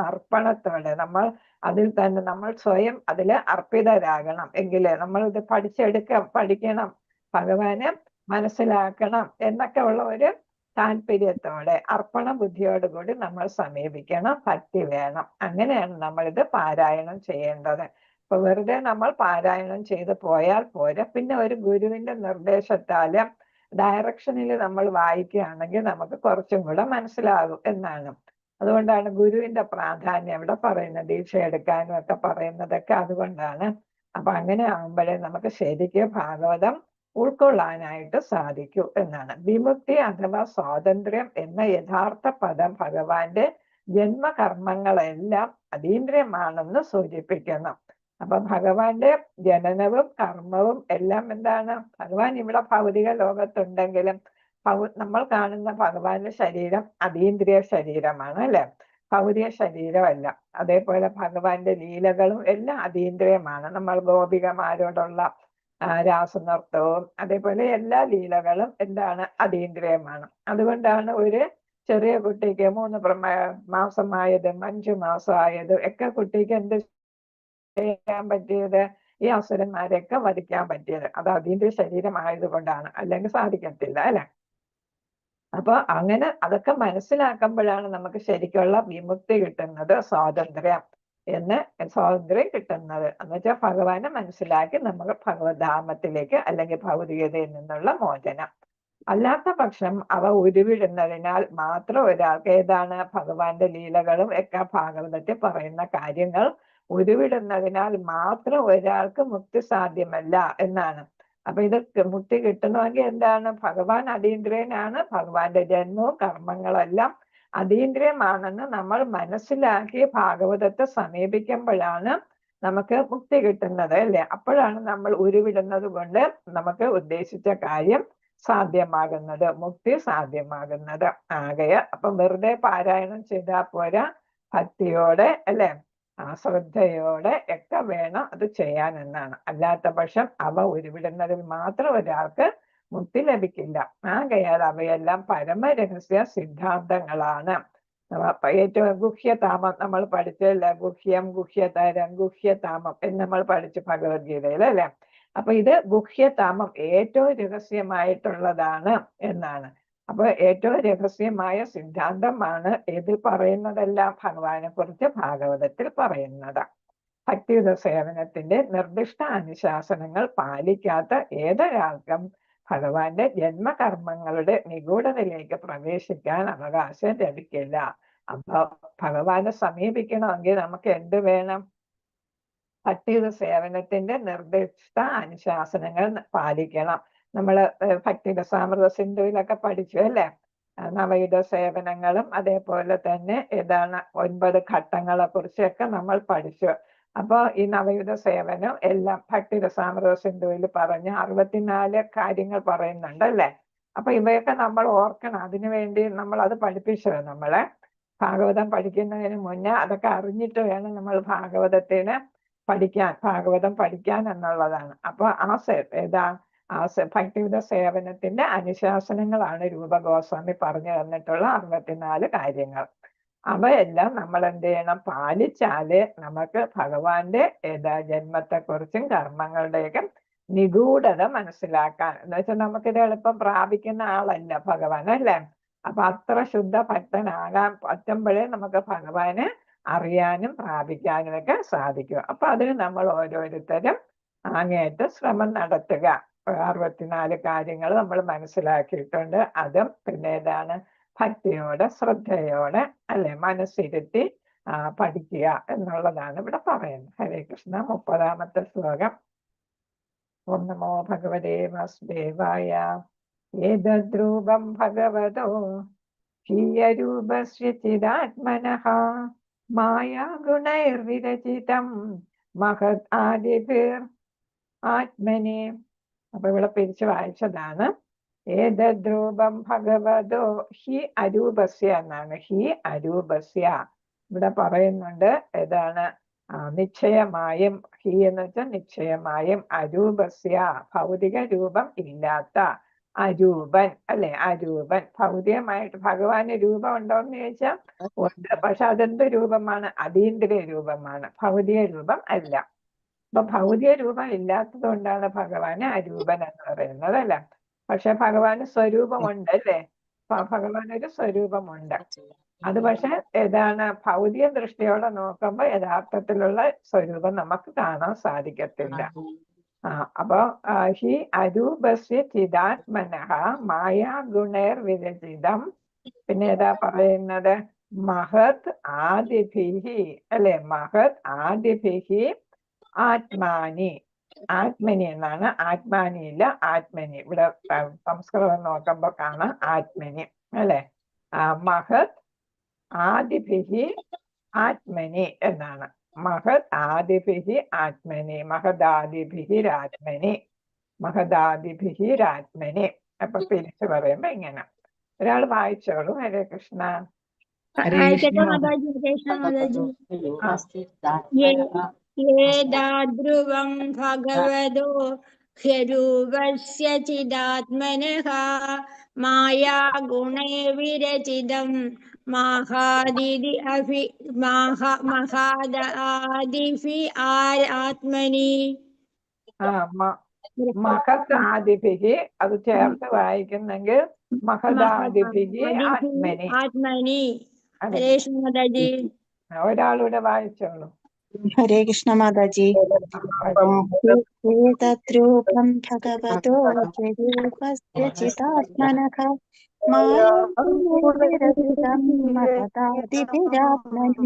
അർപ്പണത്തോടെ നമ്മൾ അതിൽ തന്നെ നമ്മൾ സ്വയം അതിൽ അർപ്പിതരാകണം. എങ്കിലേ നമ്മൾ ഇത് പഠിക്കണം. ഭഗവാന് മനസ്സിലാക്കണം എന്നൊക്കെ ഉള്ള ഒരു താല്പര്യത്തോടെ അർപ്പണ ബുദ്ധിയോടുകൂടി നമ്മൾ സമീപിക്കണം. ഭക്തി വേണം. അങ്ങനെയാണ് നമ്മളിത് പാരായണം ചെയ്യേണ്ടത്. ഇപ്പൊ വെറുതെ നമ്മൾ പാരായണം ചെയ്ത് പോയാൽ പോരാ. പിന്നെ ഒരു ഗുരുവിന്റെ നിർദ്ദേശത്താല് ഡയറക്ഷനിൽ നമ്മൾ വായിക്കുകയാണെങ്കിൽ നമുക്ക് കുറച്ചും കൂടെ മനസ്സിലാകും എന്നാണ്. അതുകൊണ്ടാണ് ഗുരുവിന്റെ പ്രാധാന്യം ഇവിടെ പറയുന്നത്. ദീക്ഷ എടുക്കാനും ഒക്കെ പറയുന്നതൊക്കെ അതുകൊണ്ടാണ്. അപ്പൊ അങ്ങനെ ആകുമ്പോഴേ നമുക്ക് ശരിക്കും ഭാഗവതം ഉൾക്കൊള്ളാനായിട്ട് സാധിക്കൂ എന്നാണ്. വിമുക്തി അഥവാ സ്വാതന്ത്ര്യം എന്ന യഥാർത്ഥ പദം ഭഗവാന്റെ ജന്മകർമ്മങ്ങളെല്ലാം അതീന്ദ്രിയമാണെന്ന് സൂചിപ്പിക്കുന്നു. അപ്പൊ ഭഗവാന്റെ ജനനവും കർമ്മവും എല്ലാം എന്താണ്? ഭഗവാൻ ഇവിടെ ഭൗതിക ലോകത്തുണ്ടെങ്കിലും നമ്മൾ കാണുന്ന ഭഗവാന്റെ ശരീരം അതീന്ദ്രിയ ശരീരമാണ്, അല്ലെ? ഭൗതിക ശരീരമല്ല. അതേപോലെ ഭഗവാന്റെ ലീലകളും എല്ലാം അതീന്ദ്രിയമാണ്. നമ്മൾ ഗോപികമാരോടുള്ള രാസനൃത്തവും അതേപോലെ എല്ലാ ലീലകളും എന്താണ്? അതീന്ദ്രിയമാണ്. അതുകൊണ്ടാണ് ഒരു ചെറിയ കുട്ടിക്ക് 3 മാസമായതും 5 മാസമായതും ഒക്കെ കുട്ടിക്ക് എന്ത് ചെയ്യാൻ പറ്റിയത്? ഈ അസുരന്മാരെയൊക്കെ വധിക്കാൻ പറ്റിയത്. അത് അതീന്ദ്രിയ ശരീരമായത് കൊണ്ടാണ്, അല്ലെങ്കിൽ സാധിക്കത്തില്ല, അല്ലെ? അപ്പൊ അങ്ങനെ അതൊക്കെ മനസ്സിലാക്കുമ്പോഴാണ് നമുക്ക് ശരിക്കുള്ള വിമുക്തി കിട്ടുന്നത്, സ്വാതന്ത്ര്യം കിട്ടുന്നത്. എന്ന് വെച്ചാൽ ഭഗവാനെ മനസ്സിലാക്കി നമ്മൾ ഭഗവദ്ധാമത്തിലേക്ക് അല്ലെങ്കിൽ ഭൗതികതയിൽ നിന്നുള്ള മോചനം. അല്ലാത്ത പക്ഷം അവ ഉരുവിടുന്നതിനാൽ മാത്രം ഒരാൾക്ക് ഏതാണ്? ഭഗവാന്റെ ലീലകളും ഒക്കെ ഭാഗവതത്തിൽ പറയുന്ന കാര്യങ്ങൾ ഉരുവിടുന്നതിനാൽ മാത്രം ഒരാൾക്ക് മുക്തി സാധ്യമല്ല എന്നാണ്. അപ്പൊ ഇത് മുക്തി കിട്ടണമെങ്കിൽ എന്താണ്? ഭഗവാൻ അതീന്ദ്രിയനാണ്. ഭഗവാന്റെ ജന്മവും കർമ്മങ്ങളെല്ലാം അതീന്ദ്രിയമാണെന്ന് നമ്മൾ മനസ്സിലാക്കി ഭാഗവതത്തെ സമീപിക്കുമ്പോഴാണ് നമുക്ക് മുക്തി കിട്ടുന്നത്, അല്ലെ? അപ്പോഴാണ് നമ്മൾ ഉരുവിടുന്നത് കൊണ്ട് നമുക്ക് ഉദ്ദേശിച്ച കാര്യം സാധ്യമാകുന്നത്, മുക്തി സാധ്യമാകുന്നത്. അപ്പൊ വെറുതെ പാരായണം ചെയ്താൽ പോരാ, ഭക്തിയോടെ, അല്ലെ, ശ്രദ്ധയോടെ ഒക്കെ വേണം അത് ചെയ്യാൻ എന്നാണ്. അല്ലാത്ത പക്ഷം അവ ഉരുവിടുന്നതിൽ മാത്രം ഒരാൾക്ക് മുക്തി ലഭിക്കില്ല. അവയെല്ലാം പരമരഹസ്യ സിദ്ധാന്തങ്ങളാണ്. ഏറ്റവും ഗുഹ്യതാമം നമ്മൾ പഠിച്ചല്ല, ഗുഹ്യം, ഗുഹ്യതരം, ഗുഹ്യതാമം എന്ന് നമ്മൾ പഠിച്ചു ഭഗവത്ഗീതയിൽ, അല്ലെ? അപ്പൊ ഇത് ഗുഹ്യതാമം ഏറ്റവും രഹസ്യമായിട്ടുള്ളതാണ് എന്നാണ്. അപ്പൊ ഏറ്റവും രഹസ്യമായ സിദ്ധാന്തമാണ് ഇതിൽ പറയുന്നതെല്ലാം ഭഗവാനെ കുറിച്ച് ഭാഗവതത്തിൽ പറയുന്നത്. ഭക്തിയുത സേവനത്തിന്റെ നിർദ്ദിഷ്ട അനുശാസനങ്ങൾ പാലിക്കാത്ത ഏതൊരാൾക്കും ഭഗവാന്റെ ജന്മകർമ്മങ്ങളുടെ നിഗൂഢതയിലേക്ക് പ്രവേശിക്കാൻ അവകാശം ലഭിക്കില്ല. അപ്പൊ ഭഗവാനെ സമീപിക്കണമെങ്കിൽ നമുക്ക് എന്ത് വേണം? ഭക്തിയുത സേവനത്തിന്റെ നിർദ്ദിഷ്ട അനുശാസനങ്ങൾ പാലിക്കണം. നമ്മള് ഭക്തിയുടെ സാമൃത സിന്ധുവിലൊക്കെ പഠിച്ചു, അല്ലെ? നവയുധ സേവനങ്ങളും അതേപോലെ തന്നെ ഏതാണ് 9 ഘട്ടങ്ങളെ കുറിച്ചൊക്കെ നമ്മൾ പഠിച്ചു. അപ്പൊ ഈ നവയുധ സേവനം എല്ലാം ഭക്തിയുടെ സാമൃത സിന്ധുവിൽ പറഞ്ഞ 64 കാര്യങ്ങൾ പറയുന്നുണ്ട്, അല്ലെ? അപ്പൊ ഇവയൊക്കെ നമ്മൾ ഓർക്കണം. അതിനുവേണ്ടി നമ്മൾ അത് പഠിപ്പിച്ചത് നമ്മളെ ഭാഗവതം പഠിക്കുന്നതിന് മുന്നേ അതൊക്കെ അറിഞ്ഞിട്ട് വേണം നമ്മൾ ഭാഗവതം പഠിക്കാൻ എന്നുള്ളതാണ്. അപ്പൊ ഭക്തിയുത സേവനത്തിന്റെ അനുശാസനങ്ങളാണ് രൂപഗോസ്വാമി പറഞ്ഞു തന്നിട്ടുള്ള 64 കാര്യങ്ങൾ. അവയെല്ലാം നമ്മൾ എന്ത് ചെയ്യണം? പാലിച്ചാല് നമുക്ക് ഭഗവാന്റെ ജന്മത്തെക്കുറിച്ചും കർമ്മങ്ങളുടെയൊക്കെ നിഗൂഢത മനസ്സിലാക്കാൻ, എന്ന് വെച്ചാൽ നമുക്കിത് എളുപ്പം പ്രാപിക്കുന്ന ആളല്ല ഭഗവാൻ, അല്ലേ? അപ്പൊ അത്ര ശുദ്ധ ഭക്തനാകാൻ പറ്റുമ്പോഴേ നമുക്ക് ഭഗവാനെ അറിയാനും പ്രാപിക്കാനും ഒക്കെ സാധിക്കും. അപ്പൊ അതിന് നമ്മൾ ഓരോരുത്തരും അങ്ങേയറ്റ ശ്രമം നടത്തുക. 64 കാര്യങ്ങൾ നമ്മൾ മനസ്സിലാക്കിയിട്ടുണ്ട്. അതും പിന്നെ ഏതാണ്? ഭക്തിയോടെ ശ്രദ്ധയോടെ, അല്ലെ, മനസ്സിരുത്തി പഠിക്കുക എന്നുള്ളതാണ് ഇവിടെ പറയുന്നത്. ഹരേ കൃഷ്ണ. 30ാമത്തെ ശ്ലോകം. ഓം നമോ ഭഗവതേ വാസുദേവായ. ഏതദ്രൂപം ഭഗവതോ ഹീയരൂപസ്യ ചിദാത്മനഃ മായാ ഗുണൈർവിരചിതം മഹത് ആദിഭിർ ആത്മനെ. അപ്പൊ ഇവിടെ പിരിച്ചു വായിച്ചതാണ്. ഏതദ്രൂപം ഭഗവതോ ഹി അരൂപസ്യ എന്നാണ്. ഹി അരൂപസ്യ ഇവിടെ പറയുന്നുണ്ട്. ഏതാണ്? നിശ്ചയമായും. ഹി എന്ന് വെച്ചാൽ നിശ്ചയമായും. അരൂപസ്യ ഭൗതിക രൂപം ഇല്ലാത്ത അരൂപൻ, അല്ലെ? അരൂപൻ. ഭൗതികമായിട്ട് ഭഗവാന് രൂപം ഉണ്ടോന്ന് ചോദിച്ചാൽ ഉണ്ട്. പക്ഷെ അതെന്ത് രൂപമാണ്? അതീന്ദ്രിയ രൂപമാണ്, ഭൗതിക രൂപം അല്ല. അപ്പൊ ഭൗതിക രൂപം ഇല്ലാത്തത് കൊണ്ടാണ് ഭഗവാന് അരൂപൻ എന്ന് പറയുന്നത്, അല്ലെ? പക്ഷെ ഭഗവാന് സ്വരൂപമുണ്ട് അല്ലേ? ഭഗവാൻ ഒരു സ്വരൂപമുണ്ട്. അത് പക്ഷെ ഏതാണ് ഭൗതിക ദൃഷ്ടിയോടെ നോക്കുമ്പോൾ യഥാർത്ഥത്തിലുള്ള സ്വരൂപം നമുക്ക് കാണാൻ സാധിക്കത്തില്ല. അപ്പൊ ഹി അരൂപസ്യ ചിദാത്മനഃ മായാ ഗുണേർ വിരചിതം. പിന്നെ ഏതാ പറയുന്നത്? മഹത് ആദിഭിഹി അല്ലെ? മഹത് ആദിഭിഹി ആത്മാനി. ആത്മനി എന്നാണ്, ആത്മാനിയില്ല ആത്മനി. ഇവിടെ സംസ്കൃതം നോക്കുമ്പോ കാണാം ആത്മനി അല്ലെ? മഹത് ആദിഭിഹി ആത്മനി എന്നാണ്. മഹത് ആദിഭിഹി ആത്മനി, മഹദാദിഭിരാത്മനി, മഹദാദിഭിരാത്മനി. അപ്പൊ പിരിച്ചു പറയുമ്പോ ഇങ്ങനെ. ഒരാൾ വായിച്ചോളൂ. ഹരേ കൃഷ്ണ. ആയിക്കട്ടെ മാതാജി. കൃഷ്ണ മാതാജി. ധ്രുവം ഭഗവതോ ഹ്യരൂപസ്യ ചിദാത്മനഃ മായാ ഗുണേ വിരചിതം മഹാദാദിഭി ആത്മനി. മഹത് ആദിഭിഹി അത് ചേർത്ത് വായിക്കുന്നെങ്കിൽ മഹദാദിഭിഹി ആത്മനി. ആത്മനി. ഹരേ കൃഷ്ണ മാതാജി. ഒരാളൂടെ വായിച്ചോളൂ. ഹരേ കൃഷ്ണ മാതാജി. ഏതദ്രൂപം ഭഗവതോ സ്വരൂപസ്യ ചിദാത്മനഃ മായാവിരചിതം മഹദാദിഭിരാത്മനി.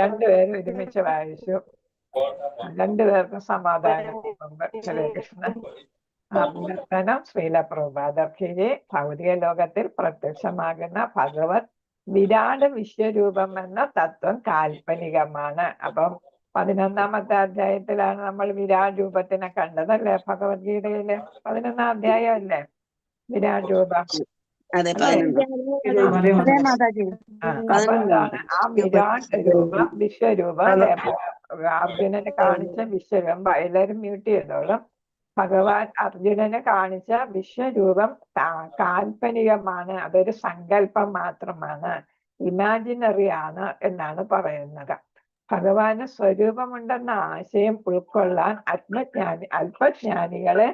രണ്ടുപേരും ഒരുമിച്ച് വായിച്ചു. രണ്ടുപേർക്കും സമാധാനം. ഹരേ കൃഷ്ണ. അഭ്യർത്ഥനം. ശ്രീല പ്രഭുപാദർക്കിയെ ഭൗതിക ലോകത്തിൽ പ്രത്യക്ഷമാകുന്ന ഭഗവത് വിരാട് വിശ്വരൂപം എന്ന തത്വം കാൽപ്പനികമാണ്. അപ്പം 11ാമത്തെ അധ്യായത്തിലാണ് നമ്മൾ വിരാട് രൂപത്തിനെ കണ്ടതല്ലേ? ഭഗവത്ഗീതയില് 11ാം അധ്യായം അല്ലേ വിരാട് രൂപം? അപ്പൊ എന്താണ് ആ വിരാട് രൂപം, വിശ്വരൂപം അല്ലെ? അർജുനന് കാണിച്ച വിശ്വരൂപം. എല്ലാവരും മ്യൂട്ട് ചെയ്തോളും. ഭഗവാൻ അർജുനന് കാണിച്ച വിശ്വരൂപം കാൽപ്പനികമാണ്, അതൊരു സങ്കല്പം മാത്രമാണ്, ഇമാജിനറി ആണ് എന്നാണ് പറയുന്നത്. ഭഗവാന് സ്വരൂപമുണ്ടെന്ന ആശയം ഉൾക്കൊള്ളാൻ അല്പജ്ഞാനികളെ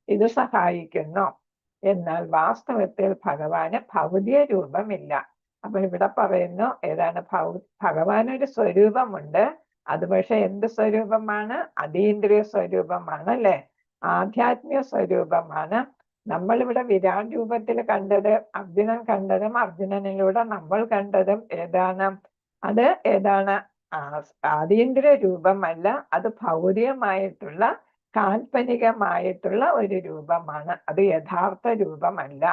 ഇത് സഹായിക്കുന്നു. എന്നാൽ വാസ്തവത്തിൽ ഭഗവാന് ഭൗതിക രൂപമില്ല. അപ്പൊ ഇവിടെ പറയുന്നു ഏതാണ്? ഭഗവാനൊരു സ്വരൂപമുണ്ട്. അത് പക്ഷെ എന്ത് സ്വരൂപമാണ്? അതീന്ദ്രിയ സ്വരൂപമാണ് അല്ലെ? ആധ്യാത്മിക സ്വരൂപമാണ്. നമ്മളിവിടെ വിരാട് രൂപത്തിൽ കണ്ടത്, അർജുനൻ കണ്ടതും അർജുനനിലൂടെ നമ്മൾ കണ്ടതും ഏതാണ്? അത് ഏതാണ്? അതീന്ദ്രിയ രൂപമല്ല, അത് ഭൗതികമായിട്ടുള്ള കാൽപ്പനികമായിട്ടുള്ള ഒരു രൂപമാണ്. അത് യഥാർത്ഥ രൂപമല്ല.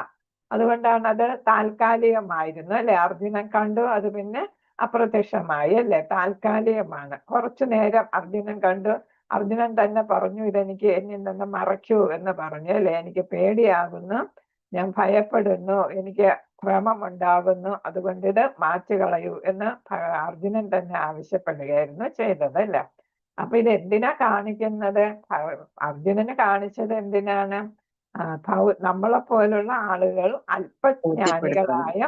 അതുകൊണ്ടാണ് അത് താൽക്കാലികമായിരുന്നു അല്ലെ? അർജുനൻ കണ്ടു, അത് പിന്നെ അപ്രത്യക്ഷമായി അല്ലെ? താൽക്കാലികമാണ്. കുറച്ചു നേരം അർജുനൻ കണ്ടു. അർജുനൻ തന്നെ പറഞ്ഞു, ഇതെനിക്ക് എന്നിൽ നിന്ന് മറയ്ക്കൂ എന്ന് പറഞ്ഞു അല്ലെ? എനിക്ക് പേടിയാകുന്നു, ഞാൻ ഭയപ്പെടുന്നു, എനിക്ക് ഭ്രമമുണ്ടാകുന്നു, അതുകൊണ്ട് ഇത് മാറ്റുകളയൂ എന്ന് അർജുനൻ തന്നെ ആവശ്യപ്പെടുകയായിരുന്നു ചെയ്തത് അല്ലെ? അപ്പൊ ഇത് എന്തിനാ കാണിക്കുന്നത്? അർജുനന് കാണിച്ചത് എന്തിനാണ്? നമ്മളെ പോലുള്ള ആളുകൾ അല്പജ്ഞാനികളായ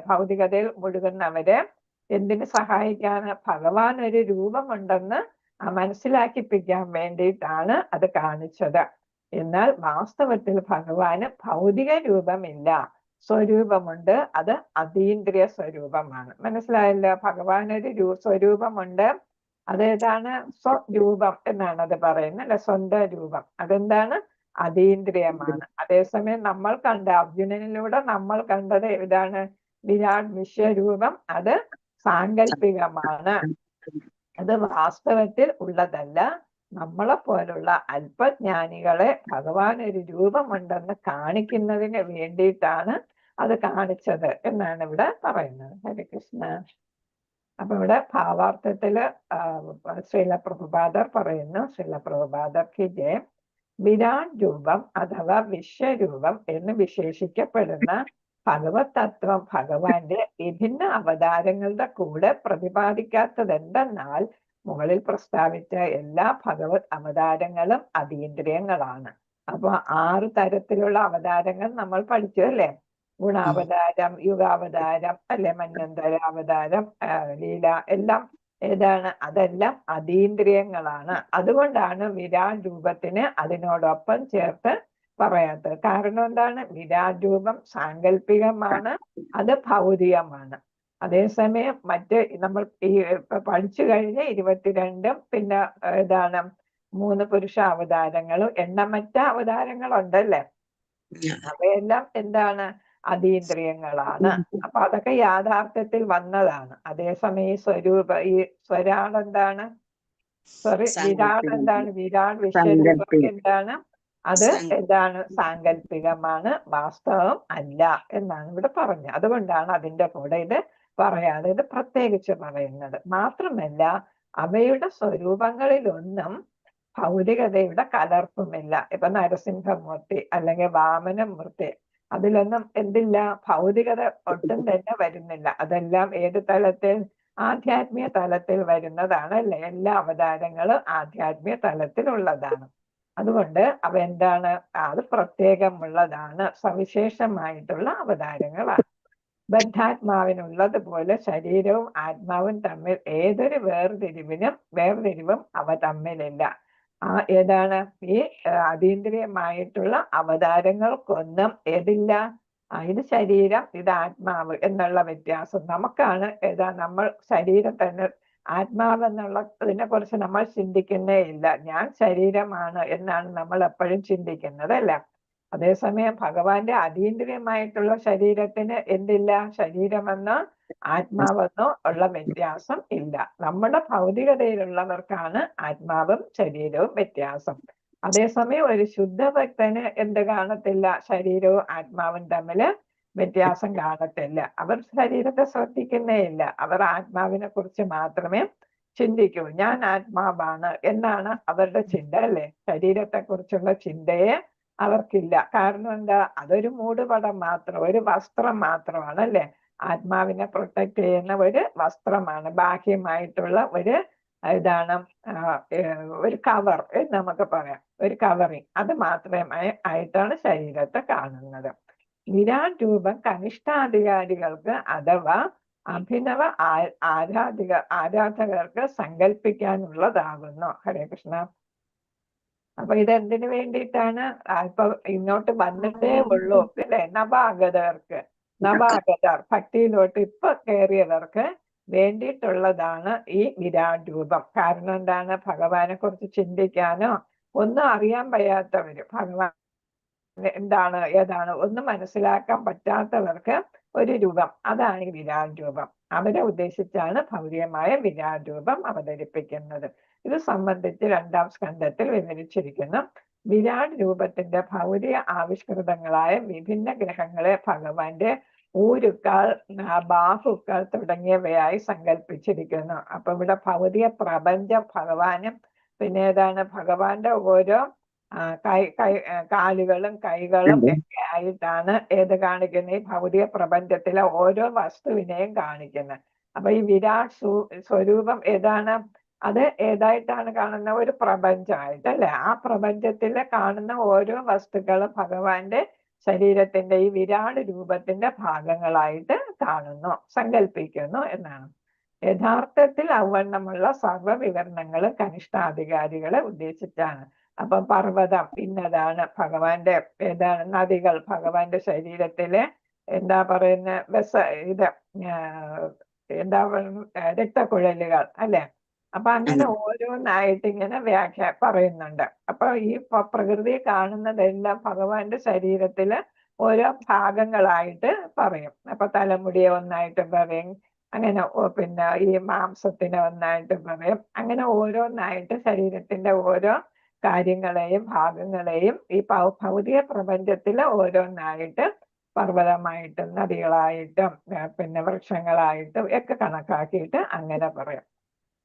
ഭൗതികതയിൽ മുഴുകുന്നവരെ എന്തിനു സഹായിക്കാന്? ഭഗവാൻ ഒരു രൂപമുണ്ടെന്ന് മനസ്സിലാക്കിപ്പിക്കാൻ വേണ്ടിയിട്ടാണ് അത് കാണിച്ചത്. എന്നാൽ വാസ്തവത്തിൽ ഭഗവാന് ഭൗതിക രൂപമില്ല, സ്വരൂപമുണ്ട്. അത് അതീന്ദ്രിയ സ്വരൂപമാണ്. മനസ്സിലായല്ലോ? ഭഗവാനൊരു സ്വരൂപമുണ്ട്. അതേതാണ്? സ്വരൂപം എന്നാണ് അത് പറയുന്നത് അല്ലെ? സ്വന്തം രൂപം. അതെന്താണ്? അതീന്ദ്രിയമാണ്. അതേസമയം നമ്മൾ കണ്ട അർജുനനിലൂടെ നമ്മൾ കണ്ടത് ഏതാണ്? വിരാട് വിശ്വരൂപം. അത് സാങ്കല്പികമാണ്, അത് വാസ്തവത്തിൽ ഉള്ളതല്ല. നമ്മളെ പോലുള്ള അല്പജ്ഞാനികളെ ഭഗവാൻ ഒരു രൂപമുണ്ടെന്ന് കാണിക്കുന്നതിന് വേണ്ടിയിട്ടാണ് അത് കാണിച്ചത് എന്നാണ് ഇവിടെ പറയുന്നത്. ഹരേ കൃഷ്ണ. അപ്പൊ ഇവിടെ ഭാവാർത്ഥത്തില് ശ്രീല പ്രഭുപാദർ പറയുന്നു, ശ്രീല പ്രഭുപാദർക്ക് ജയം. വിരാട് രൂപം അഥവാ വിശ്വരൂപം എന്ന് വിശേഷിക്കപ്പെടുന്ന ഭഗവത് തത്വം ഭഗവാന്റെ വിഭിന്ന അവതാരങ്ങളുടെ കൂടെ പ്രതിപാദിക്കാത്തത് എന്തെന്നാൽ മുകളിൽ പ്രസ്താവിച്ച എല്ലാ ഭഗവത് അവതാരങ്ങളും അതീന്ദ്രിയങ്ങളാണ്. അപ്പൊ 6 തരത്തിലുള്ള അവതാരങ്ങൾ നമ്മൾ പഠിച്ചു അല്ലെ? ഗുണാവതാരം, യുഗാവതാരം അല്ലെ, മന്വന്തര അവതാരം, ലീല, എല്ലാം ഏതാണ് അതെല്ലാം അതീന്ദ്രിയങ്ങളാണ്. അതുകൊണ്ടാണ് വിരാട് രൂപത്തിന് അതിനോടൊപ്പം ചേർത്ത് പറയാത്തത്. കാരണം എന്താണ്? വിരാട് രൂപം സാങ്കല്പികമാണ്, അത് ഭൗതികമാണ്. അതേസമയം മറ്റ് നമ്മൾ ഈ പഠിച്ചു കഴിഞ്ഞ 22 പിന്നെ ഏതാണ് 3 പുരുഷ അവതാരങ്ങളും എണ്ണമറ്റ അവതാരങ്ങളുണ്ടല്ലേ, അവയെല്ലാം എന്താണ്? അതീന്ദ്രിയങ്ങളാണ്. അപ്പൊ അതൊക്കെ യാഥാർത്ഥ്യത്തിൽ വന്നതാണ്. അതേസമയം ഈ ഈ സ്വരാട് എന്താണ്? വിരാട് എന്താണ്? വിരാട് വിശ്വരൂപം എന്താണ്? അത് എന്താണ്? സാങ്കല്പികമാണ്, വാസ്തവം അല്ല എന്നാണ് ഇവിടെ പറഞ്ഞത്. അതുകൊണ്ടാണ് അതിന്റെ കൂടെ ഇത് പറയാതെ ഇത് പ്രത്യേകിച്ച് പറയുന്നത്. മാത്രമല്ല അവയുടെ സ്വരൂപങ്ങളിലൊന്നും ഭൗതികതയുടെ കലർപ്പുമില്ല. ഇപ്പൊ നരസിംഹമൂർത്തി അല്ലെങ്കിൽ വാമനമൂർത്തി, അതിലൊന്നും എന്തില്ല? ഭൗതികത ഒട്ടും തന്നെ വരുന്നില്ല. അതെല്ലാം ഏത് തലത്തിൽ? ആധ്യാത്മിക തലത്തിൽ വരുന്നതാണ് അല്ലെ? എല്ലാ അവതാരങ്ങളും ആധ്യാത്മിക തലത്തിലുള്ളതാണ്. അതുകൊണ്ട് അവ എന്താണ്? അത് പ്രത്യേകമുള്ളതാണ്, സവിശേഷമായിട്ടുള്ള അവതാരങ്ങളാണ്. ബദ്ധാത്മാവിനുള്ളതുപോലെ ശരീരവും ആത്മാവും തമ്മിൽ ഏതൊരു വേർതിരിവും അവ തമ്മിലില്ല. ഏതാണ്? ഈ അതീന്ദ്രിയമായിട്ടുള്ള അവതാരങ്ങൾക്കൊന്നും ഏതില്ല? ഇത് ശരീരം, ഇത് ആത്മാവ് എന്നുള്ള വ്യത്യാസം നമുക്കാണ്. നമ്മൾ ശരീരം തന്നെ ആത്മാവ് എന്നുള്ളതിനെ കുറിച്ച് നമ്മൾ ചിന്തിക്കുന്നേ ഇല്ല. ഞാൻ ശരീരമാണ് എന്നാണ് നമ്മൾ എപ്പോഴും ചിന്തിക്കുന്നത് അല്ല. അതേസമയം ഭഗവാന്റെ അതീന്ദ്രിയമായിട്ടുള്ള ശരീരത്തിന് എന്തില്ല? ശരീരമെന്നോ ആത്മാവെന്നോ ഉള്ള വ്യത്യാസം ഇല്ല. നമ്മുടെ ഭൗതികതയിലുള്ളവർക്കാണ് ആത്മാവും ശരീരവും വ്യത്യാസം. അതേസമയം ഒരു ശുദ്ധഭക്തന് എന്ത് കാണത്തില്ല? ശരീരവും ആത്മാവും തമ്മില് വ്യത്യാസം കാണത്തില്ല. അവർ ശരീരത്തെ ശ്രദ്ധിക്കുന്നേ ഇല്ല. അവർ ആത്മാവിനെ കുറിച്ച് മാത്രമേ ചിന്തിക്കൂ. ഞാൻ ആത്മാവാണ് എന്നാണ് അവരുടെ ചിന്ത അല്ലേ. ശരീരത്തെ കുറിച്ചുള്ള ചിന്തയെ അവർക്കില്ല. കാരണം എന്താ? അതൊരു മൂടുപടം മാത്രം, ഒരു വസ്ത്രം മാത്രമാണ് അല്ലെ. ആത്മാവിനെ പ്രൊട്ടക്ട് ചെയ്യുന്ന ഒരു വസ്ത്രമാണ്, ബാഹ്യമായിട്ടുള്ള ഒരു ഇതാണ്, ഒരു കവർ എന്ന് നമുക്ക് പറയാം, ഒരു കവറിങ്. അത് മാത്രമേ ആയിട്ടാണ് ശരീരത്തെ കാണുന്നത്. വിരാട് രൂപം കനിഷ്ഠാധികാരികൾക്ക് അഥവാ അഭിനവ ആരാധകർക്ക് സങ്കല്പിക്കാനുള്ളതാകുന്നു. ഹരേ കൃഷ്ണ. അപ്പൊ ഇതെന്തിനു വേണ്ടിയിട്ടാണ്? ഇപ്പൊ ഇങ്ങോട്ട് വന്നിട്ടേ ഉള്ളൂ അല്ലെ, നവാഗതർ ഭക്തിയിലോട്ട് ഇപ്പൊ കയറിയവർക്ക് വേണ്ടിയിട്ടുള്ളതാണ് ഈ വിരാട് രൂപം. കാരണം എന്താണ്? ഭഗവാനെ കുറിച്ച് ചിന്തിക്കാനോ ഒന്നും അറിയാൻ വയ്യാത്തവര്, ഭഗവാൻ എന്താണ് ഏതാണ് ഒന്നും മനസ്സിലാക്കാൻ പറ്റാത്തവർക്ക് ഒരു രൂപം, അതാണ് ഈ വിരാട് രൂപം. അവരെ ഉദ്ദേശിച്ചാണ് ഭൗതികമായ വിരാട് രൂപം അവതരിപ്പിക്കുന്നത്. ഇത് സംബന്ധിച്ച് 2-ാം സ്കന്ധത്തിൽ വിവരിച്ചിരിക്കുന്നു. വിരാട് രൂപത്തിന്റെ ഭൗതിക ആവിഷ്കൃതങ്ങളായ വിഭിന്ന ഗ്രഹങ്ങളെ ഭഗവാന്റെ ഊരുക്കൾ, ബാഹുക്കൾ തുടങ്ങിയവയായി സങ്കല്പിച്ചിരിക്കുന്നു. അപ്പൊ ഇവിടെ ഭൗതിക പ്രപഞ്ചം ഭഗവാനും പിന്നെ ഏതാണ് ഭഗവാന്റെ ഓരോ കാലുകളും കൈകളും ഒക്കെ ആയിട്ടാണ് ഏത് കാണിക്കുന്നത്? ഈ ഭൗതിക പ്രപഞ്ചത്തിലെ ഓരോ വസ്തുവിനെയും കാണിക്കുന്നത്. അപ്പൊ ഈ വിരാട് സ്വരൂപം ഏതാണ്? അത് ഏതായിട്ടാണ് കാണുന്ന? ഒരു പ്രപഞ്ചമായിട്ടല്ലേ. ആ പ്രപഞ്ചത്തിലെ കാണുന്ന ഓരോ വസ്തുക്കളും ഭഗവാന്റെ ശരീരത്തിന്റെ ഈ വിരാട് രൂപത്തിന്റെ ഭാഗങ്ങളായിട്ട് കാണുന്നു, സങ്കല്പിക്കുന്നു എന്നാണ്. യഥാർത്ഥത്തിൽ ഔവണ്ണമുള്ള സർവ്വ വിവരണങ്ങളും കനിഷ്ഠാധികാരികളെ ഉദ്ദേശിച്ചാണ്. അപ്പൊ പർവ്വതം ഇന്നതാണ്, ഭഗവാന്റെ ഏതാണ് നദികൾ ഭഗവാന്റെ ശരീരത്തിലെ എന്താ പറയുന്ന എന്താ രക്തക്കുഴലുകൾ അല്ലെ. അപ്പൊ അങ്ങനെ ഓരോന്നായിട്ട് ഇങ്ങനെ പറയുന്നുണ്ട്. അപ്പൊ ഈ പ്രകൃതി കാണുന്നതെല്ലാം ഭഗവാന്റെ ശരീരത്തില് ഓരോ ഭാഗങ്ങളായിട്ട് പറയും. അപ്പൊ തലമുടിയെ ഒന്നായിട്ട് പറയും, അങ്ങനെ പിന്നെ ഈ മാംസത്തിനെ ഒന്നായിട്ട് പറയും. അങ്ങനെ ഓരോന്നായിട്ട് ശരീരത്തിന്റെ ഓരോ കാര്യങ്ങളെയും ഭാഗങ്ങളെയും ഈ ഭൗതിക പ്രപഞ്ചത്തിലെ ഓരോന്നായിട്ട് പർവ്വതമായിട്ടും നദികളായിട്ടും പിന്നെ വൃക്ഷങ്ങളായിട്ടും ഒക്കെ കണക്കാക്കിയിട്ട് അങ്ങനെ പറയും.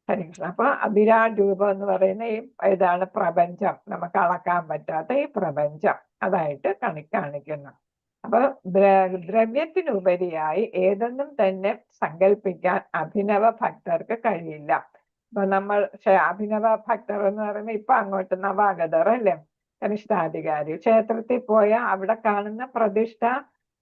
ഹരികൃഷ്ണ. അപ്പൊ വിരാട് രൂപം എന്ന് പറയുന്ന ഈ ഇതാണ് പ്രപഞ്ചം, നമുക്ക് അളക്കാൻ പറ്റാത്ത ഈ പ്രപഞ്ചം അതായിട്ട് കാണിക്കുന്നു. അപ്പൊ ദ്രവ്യത്തിനുപരിയായി ഏതൊന്നും തന്നെ സങ്കല്പിക്കാൻ അഭിനവ ഭക്തർക്ക് കഴിയില്ല. ഇപ്പൊ നമ്മൾ അഭിനവ ഭക്തർ എന്ന് പറയുമ്പോൾ ഇപ്പൊ അങ്ങോട്ട് നവാഗതർ അല്ലേ, കനിഷ്ഠാധികാരി. ക്ഷേത്രത്തിൽ പോയാൽ അവിടെ കാണുന്ന പ്രതിഷ്ഠ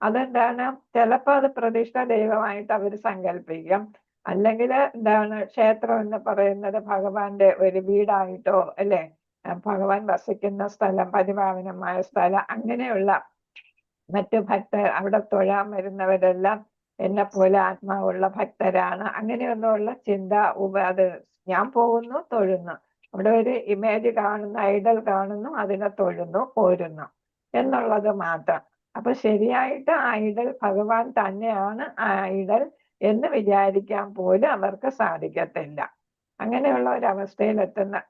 അതെന്താണ്? ചിലപ്പോ അത് പ്രതിഷ്ഠ ദൈവമായിട്ട് അവർ സങ്കല്പിക്കും, അല്ലെങ്കിൽ എന്താണ് ക്ഷേത്രം എന്ന് പറയുന്നത് ഭഗവാന്റെ ഒരു വീടായിട്ടോ അല്ലെ, ഭഗവാൻ വസിക്കുന്ന സ്ഥലം, പരിപാവനമായ സ്ഥലം, അങ്ങനെയുള്ള മറ്റു ഭക്തർ അവിടെ തൊഴാൻ വരുന്നവരെല്ലാം എന്നെ പോലെ ആത്മാവുള്ള ഭക്തരാണ്, അങ്ങനെയൊന്നുമുള്ള ചിന്ത അത് ഞാൻ പോകുന്നു തൊഴുന്നു, അവിടെ ഒരു ഇമേജ് കാണുന്നു, ഐഡൽ കാണുന്നു, അതിനെ തൊഴുന്നു പോരുന്നു എന്നുള്ളത് മാത്രം. അപ്പൊ ശരിയായിട്ട് ഐഡൽ ഭഗവാൻ തന്നെയാണ് ആ ഐഡൽ എന്ന് വിചാരിക്കാൻ പോലും അവർക്ക് സാധിക്കത്തില്ല. അങ്ങനെയുള്ള ഒരവസ്ഥയിൽ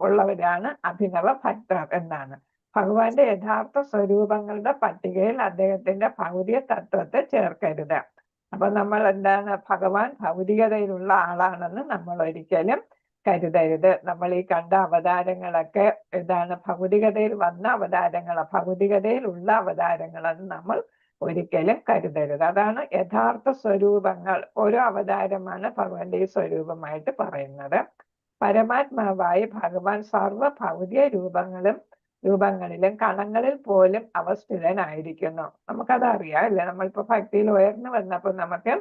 ഉള്ളവരാണ് അഭിനവ ഭക്തർ എന്നാണ്. ഭഗവാന്റെ യഥാർത്ഥ സ്വരൂപങ്ങളുടെ പട്ടികയിൽ അദ്ദേഹത്തിന്റെ ഭൗതിക തത്വത്തെ ചേർക്കരുത്. അപ്പൊ നമ്മൾ എന്താണ്, ഭഗവാൻ ഭൗതികതയിലുള്ള ആളാണെന്ന് നമ്മൾ ഒരിക്കലും കരുതരുത്. നമ്മൾ ഈ കണ്ട അവതാരങ്ങളൊക്കെ എന്താണ്, ഭൗതികതയിൽ വന്ന അവതാരങ്ങള്, ഭൗതികതയിലുള്ള അവതാരങ്ങളെന്ന് നമ്മൾ ഒരിക്കലും കരുതരുത്. അതാണ് യഥാർത്ഥ സ്വരൂപങ്ങൾ. ഓരോ അവതാരമാണ് ഭഗവാന്റെ ഈ സ്വരൂപമായിട്ട് പറയുന്നത്. പരമാത്മാവായി ഭഗവാൻ സർവ ഭൗതിക രൂപങ്ങളിലും കണങ്ങളിൽ പോലും അവസ്ഥിതനായിരിക്കുന്നു. നമുക്കതറിയാം അല്ലെ, നമ്മളിപ്പോ ഭക്തിയിൽ ഉയർന്നു വന്നപ്പോൾ നമുക്ക്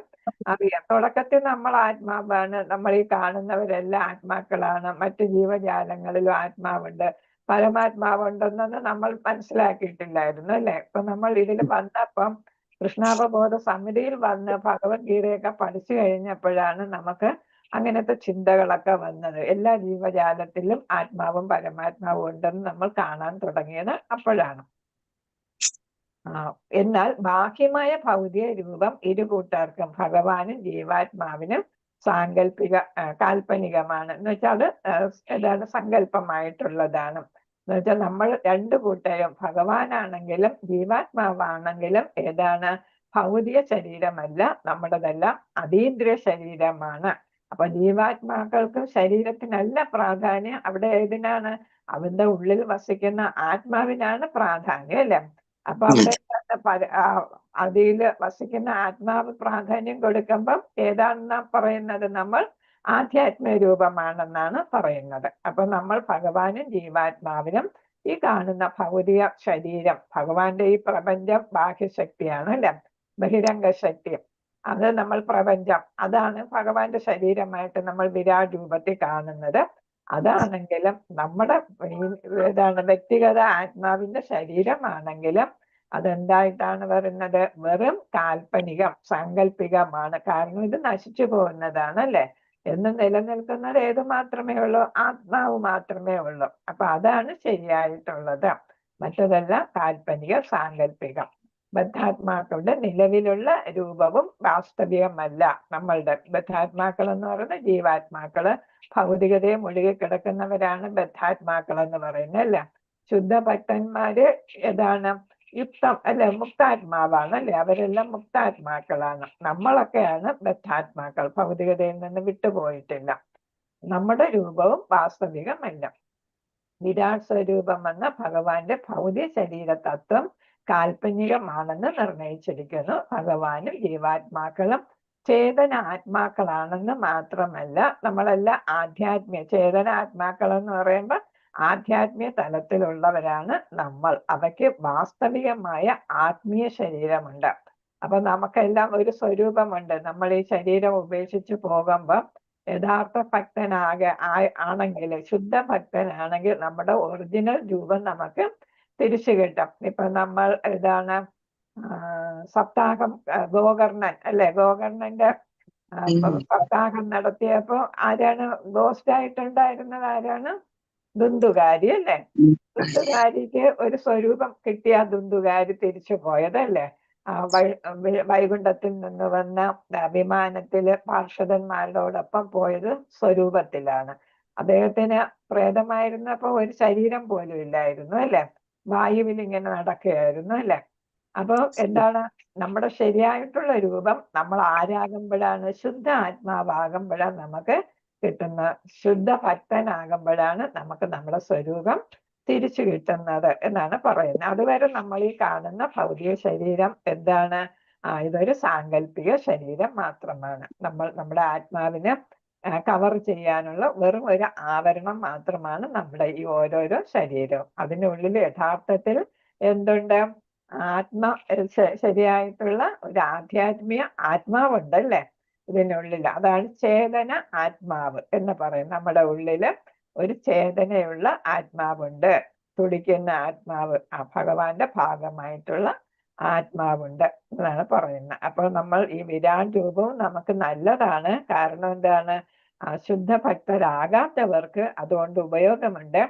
അറിയാം. തുടക്കത്തിൽ നമ്മൾ ആത്മാവാണ്, നമ്മൾ ഈ കാണുന്നവരെല്ലാം ആത്മാക്കളാണ്, മറ്റു ജീവജാലങ്ങളിലും ആത്മാവുണ്ട്, പരമാത്മാവുണ്ടെന്നൊന്നും നമ്മൾ മനസ്സിലാക്കിയിട്ടില്ലായിരുന്നു അല്ലെ. ഇപ്പൊ നമ്മൾ ഇതിൽ വന്നപ്പം കൃഷ്ണാവബോധ സമിതിയിൽ വന്ന് ഭഗവത്ഗീതയൊക്കെ പഠിച്ചു കഴിഞ്ഞപ്പോഴാണ് നമുക്ക് അങ്ങനത്തെ ചിന്തകളൊക്കെ വന്നത്. എല്ലാ ജീവജാലത്തിലും ആത്മാവും പരമാത്മാവും ഉണ്ടെന്ന് നമ്മൾ കാണാൻ തുടങ്ങിയത് അപ്പോഴാണ്. എന്നാൽ ബാഹ്യമായ ഭൗതിക രൂപം ഇരു കൂട്ടർക്കും, ഭഗവാനും ജീവാത്മാവിനും കാൽപ്പനികമാണ് എന്ന് വെച്ചാൽ അത് ഏതാണ്, സങ്കല്പമായിട്ടുള്ളതാണ്. എന്ന് വെച്ചാൽ നമ്മൾ രണ്ടു കൂട്ടരും, ഭഗവാനാണെങ്കിലും ജീവാത്മാവാണെങ്കിലും ഏതാണ്, ഭൗതിക ശരീരമല്ല, നമ്മുടെതെല്ലാം അതീന്ദ്രിയ ശരീരമാണ്. അപ്പൊ ജീവാത്മാക്കൾക്കും ശരീരത്തിനല്ല പ്രാധാന്യം, അവിടെ ഏതിനാണ്, അവന്റെ ഉള്ളിൽ വസിക്കുന്ന ആത്മാവിനാണ് പ്രാധാന്യം അല്ലെ. അപ്പൊ അവിടെ അതിൽ വസിക്കുന്ന ആത്മാവ് പ്രാധാന്യം കൊടുക്കുമ്പം ഏതാണെന്നാ പറയുന്നത്, നമ്മൾ ആധ്യാത്മിക രൂപമാണെന്നാണ് പറയുന്നത്. അപ്പൊ നമ്മൾ ഭഗവാനും ജീവാത്മാവിനും ഈ കാണുന്ന ഭൗതിക ശരീരം, ഭഗവാന്റെ ഈ പ്രപഞ്ചം ബാഹ്യശക്തിയാണ് അല്ലെ, ബഹിരംഗ ശക്തി, അത് നമ്മൾ പ്രപഞ്ചം, അതാണ് ഭഗവാന്റെ ശരീരമായിട്ട് നമ്മൾ വിരാട് രൂപത്തിൽ കാണുന്നത്. അതാണെങ്കിലും നമ്മുടെ ഏതാണ് വ്യക്തിഗത ആത്മാവിന്റെ ശരീരമാണെങ്കിലും അതെന്തായിട്ടാണ് വരുന്നത്, വെറും കാൽപ്പനികം, സാങ്കല്പികമാണ്. കാരണം ഇത് നശിച്ചു പോകുന്നതാണ് അല്ലെ. എന്ന് നിലനിൽക്കുന്നത് ഏത് മാത്രമേ ഉള്ളൂ, ആത്മാവ് മാത്രമേ ഉള്ളൂ. അപ്പൊ അതാണ് ശരിയായിട്ടുള്ളത്, മറ്റതെല്ലാം കാൽപ്പനിക, സാങ്കല്പികം. ബദ്ധാത്മാക്കളുടെ നിലവിലുള്ള രൂപവും വാസ്തവികമല്ല. നമ്മളുടെ ബദ്ധാത്മാക്കൾ എന്ന് പറയുന്നത് ജീവാത്മാക്കള്, ഭൗതികതയെ മുഴുകി കിടക്കുന്നവരാണ് ബദ്ധാത്മാക്കൾ എന്ന് പറയുന്നത് അല്ലെ. ശുദ്ധ ഭക്തന്മാര് ഏതാണ്, യുക്തം അല്ലെ, മുക്താത്മാവാണ് അല്ലെ, അവരെല്ലാം മുക്താത്മാക്കളാണ്. നമ്മളൊക്കെയാണ് ബദ്ധാത്മാക്കൾ, ഭൗതികതയിൽ നിന്ന് വിട്ടുപോയിട്ടില്ല. നമ്മുടെ രൂപവും വാസ്തവികമല്ല. വിരാട് സ്വരൂപം എന്ന ഭഗവാന്റെ ഭൗതിക ശരീര തത്വം കാൽപ്പനികമാണെന്ന് നിർണയിച്ചിരിക്കുന്നു. ഭഗവാനും ജീവാത്മാക്കളും ചേതന ആത്മാക്കളാണെന്ന് മാത്രമല്ല, നമ്മളെല്ലാം ആധ്യാത്മിക ചേതന ആത്മാക്കൾ എന്ന് പറയുമ്പോൾ ആധ്യാത്മിക തലത്തിലുള്ളവരാണ് നമ്മൾ. അവയ്ക്ക് വാസ്തവികമായ ആത്മീയ ശരീരമുണ്ട്. അപ്പൊ നമുക്കെല്ലാം ഒരു സ്വരൂപമുണ്ട്. നമ്മൾ ഈ ശരീരം ഉപേക്ഷിച്ച് പോകുമ്പോൾ യഥാർത്ഥ ആണെങ്കിൽ, ശുദ്ധ ഭക്തനാണെങ്കിൽ നമ്മുടെ ഒറിജിനൽ രൂപം നമുക്ക് തിരിച്ചു കിട്ടും. ഇപ്പൊ നമ്മൾ ഏതാണ്, സപ്താഹം ഗോകർണൻ അല്ലെ, ഗോകർണന്റെ സപ്താഹം നടത്തിയപ്പോ ആരാണ് ഗോസ്റ്റ് ആയിട്ടുണ്ടായിരുന്നത്, ആരാണ്, ദുന്ദുകാരി അല്ലെ. ദുന്ദുകാരിക്ക് ഒരു സ്വരൂപം കിട്ടിയ ദുന്ദുകാരി തിരിച്ചു പോയതല്ലേ, വൈകുണ്ഠത്തിൽ നിന്ന് വന്ന വിമാനത്തില് പാർഷദന്മാരോടൊപ്പം പോയത് സ്വരൂപത്തിലാണ്. അദ്ദേഹത്തിന് പ്രേതമായിരുന്നപ്പോ ഒരു ശരീരം പോലും ഇല്ലായിരുന്നു അല്ലെ, വായുവിൽ ഇങ്ങനെ നടക്കുകയായിരുന്നു അല്ലെ. അപ്പൊ എന്താണ്, നമ്മുടെ ശരിയായിട്ടുള്ള രൂപം നമ്മൾ ആരാകുമ്പോഴാണ്, ശുദ്ധ ആത്മാവാകുമ്പോഴാണ് നമുക്ക് കിട്ടുന്ന, ശുദ്ധ ഭക്തനാകുമ്പോഴാണ് നമുക്ക് നമ്മുടെ സ്വരൂപം തിരിച്ചു കിട്ടുന്നത് എന്നാണ് പറയുന്നത്. അതുവരെ നമ്മൾ ഈ കാണുന്ന ഭൗതിക ശരീരം എന്താണ്, ഇതൊരു സാങ്കല്പിക ശരീരം മാത്രമാണ്. നമ്മുടെ ആത്മാവിനെ കവർ ചെയ്യാനുള്ള വെറും ഒരു ആവരണം മാത്രമാണ് നമ്മുടെ ഈ ഓരോരോ ശരീരവും. അതിനുള്ളിൽ യഥാർത്ഥത്തിൽ എന്തുണ്ട്, ശരിയായിട്ടുള്ള ഒരു ആധ്യാത്മിക ആത്മാവുണ്ടല്ലേ. ഇതിനുള്ളിൽ. അതാണ് ചേതന ആത്മാവ് എന്ന് പറയുന്നത്. നമ്മുടെ ഉള്ളില് ഒരു ചേതനയുള്ള ആത്മാവുണ്ട്, തുടിക്കുന്ന ആത്മാവ്, ആ ഭഗവാന്റെ ഭാഗമായിട്ടുള്ള ആത്മാവുണ്ട് എന്നാണ് പറയുന്നത്. അപ്പോൾ നമ്മൾ ഈ വിരാട് രൂപവും നമുക്ക് നല്ലതാണ്. കാരണം എന്താണ്? ശുദ്ധ ഭക്തരാകാത്തവർക്ക് അതുകൊണ്ട് ഉപയോഗമുണ്ട്.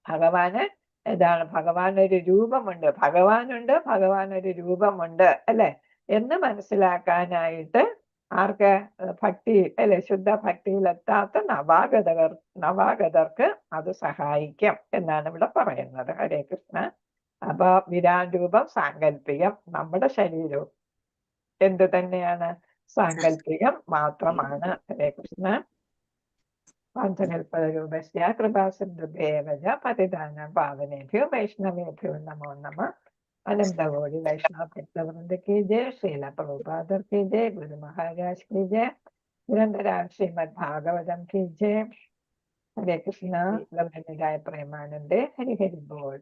ഭഗവാന് എന്താണ്? ഭഗവാൻ ഒരു രൂപമുണ്ട്, ഭഗവാനുണ്ട്, ഭഗവാൻ ഒരു രൂപമുണ്ട് അല്ലെ എന്ന് മനസ്സിലാക്കാനായിട്ട് ആർക്ക്? ഭക്തി അല്ലെ, ശുദ്ധ ഭക്തിയിലെത്താത്ത നവാഗതർക്ക് അത് സഹായിക്കും എന്നാണ് ഇവിടെ പറയുന്നത്. ഹരേ കൃഷ്ണ. അപ്പൊ വിരാട് രൂപം സാങ്കല്പികം, നമ്മുടെ ശരീരവും എന്തു തന്നെയാണ്? സാങ്കല്പികം മാത്രമാണ്. ഹരേ കൃഷ്ണ. വാഞ്ചകൽപതരൂപസ്യ കൃപാസിന്ധുഭ്യേവ പതിതാനാം പാവനേഭ്യോ വൈഷ്ണവേഭ്യോ നമോ നമഃ. അനന്തകോടി വൈഷ്ണവ ഭക്തവൃന്ദ की जय, श्रील प्रभुपाद की जय, गुरु महाराज की जय, निरंतराय श्रीमद् भागवतम की जय. हरे कृष्णा. गौरनिताय प्रेमानंदे. हरि हरि बोल.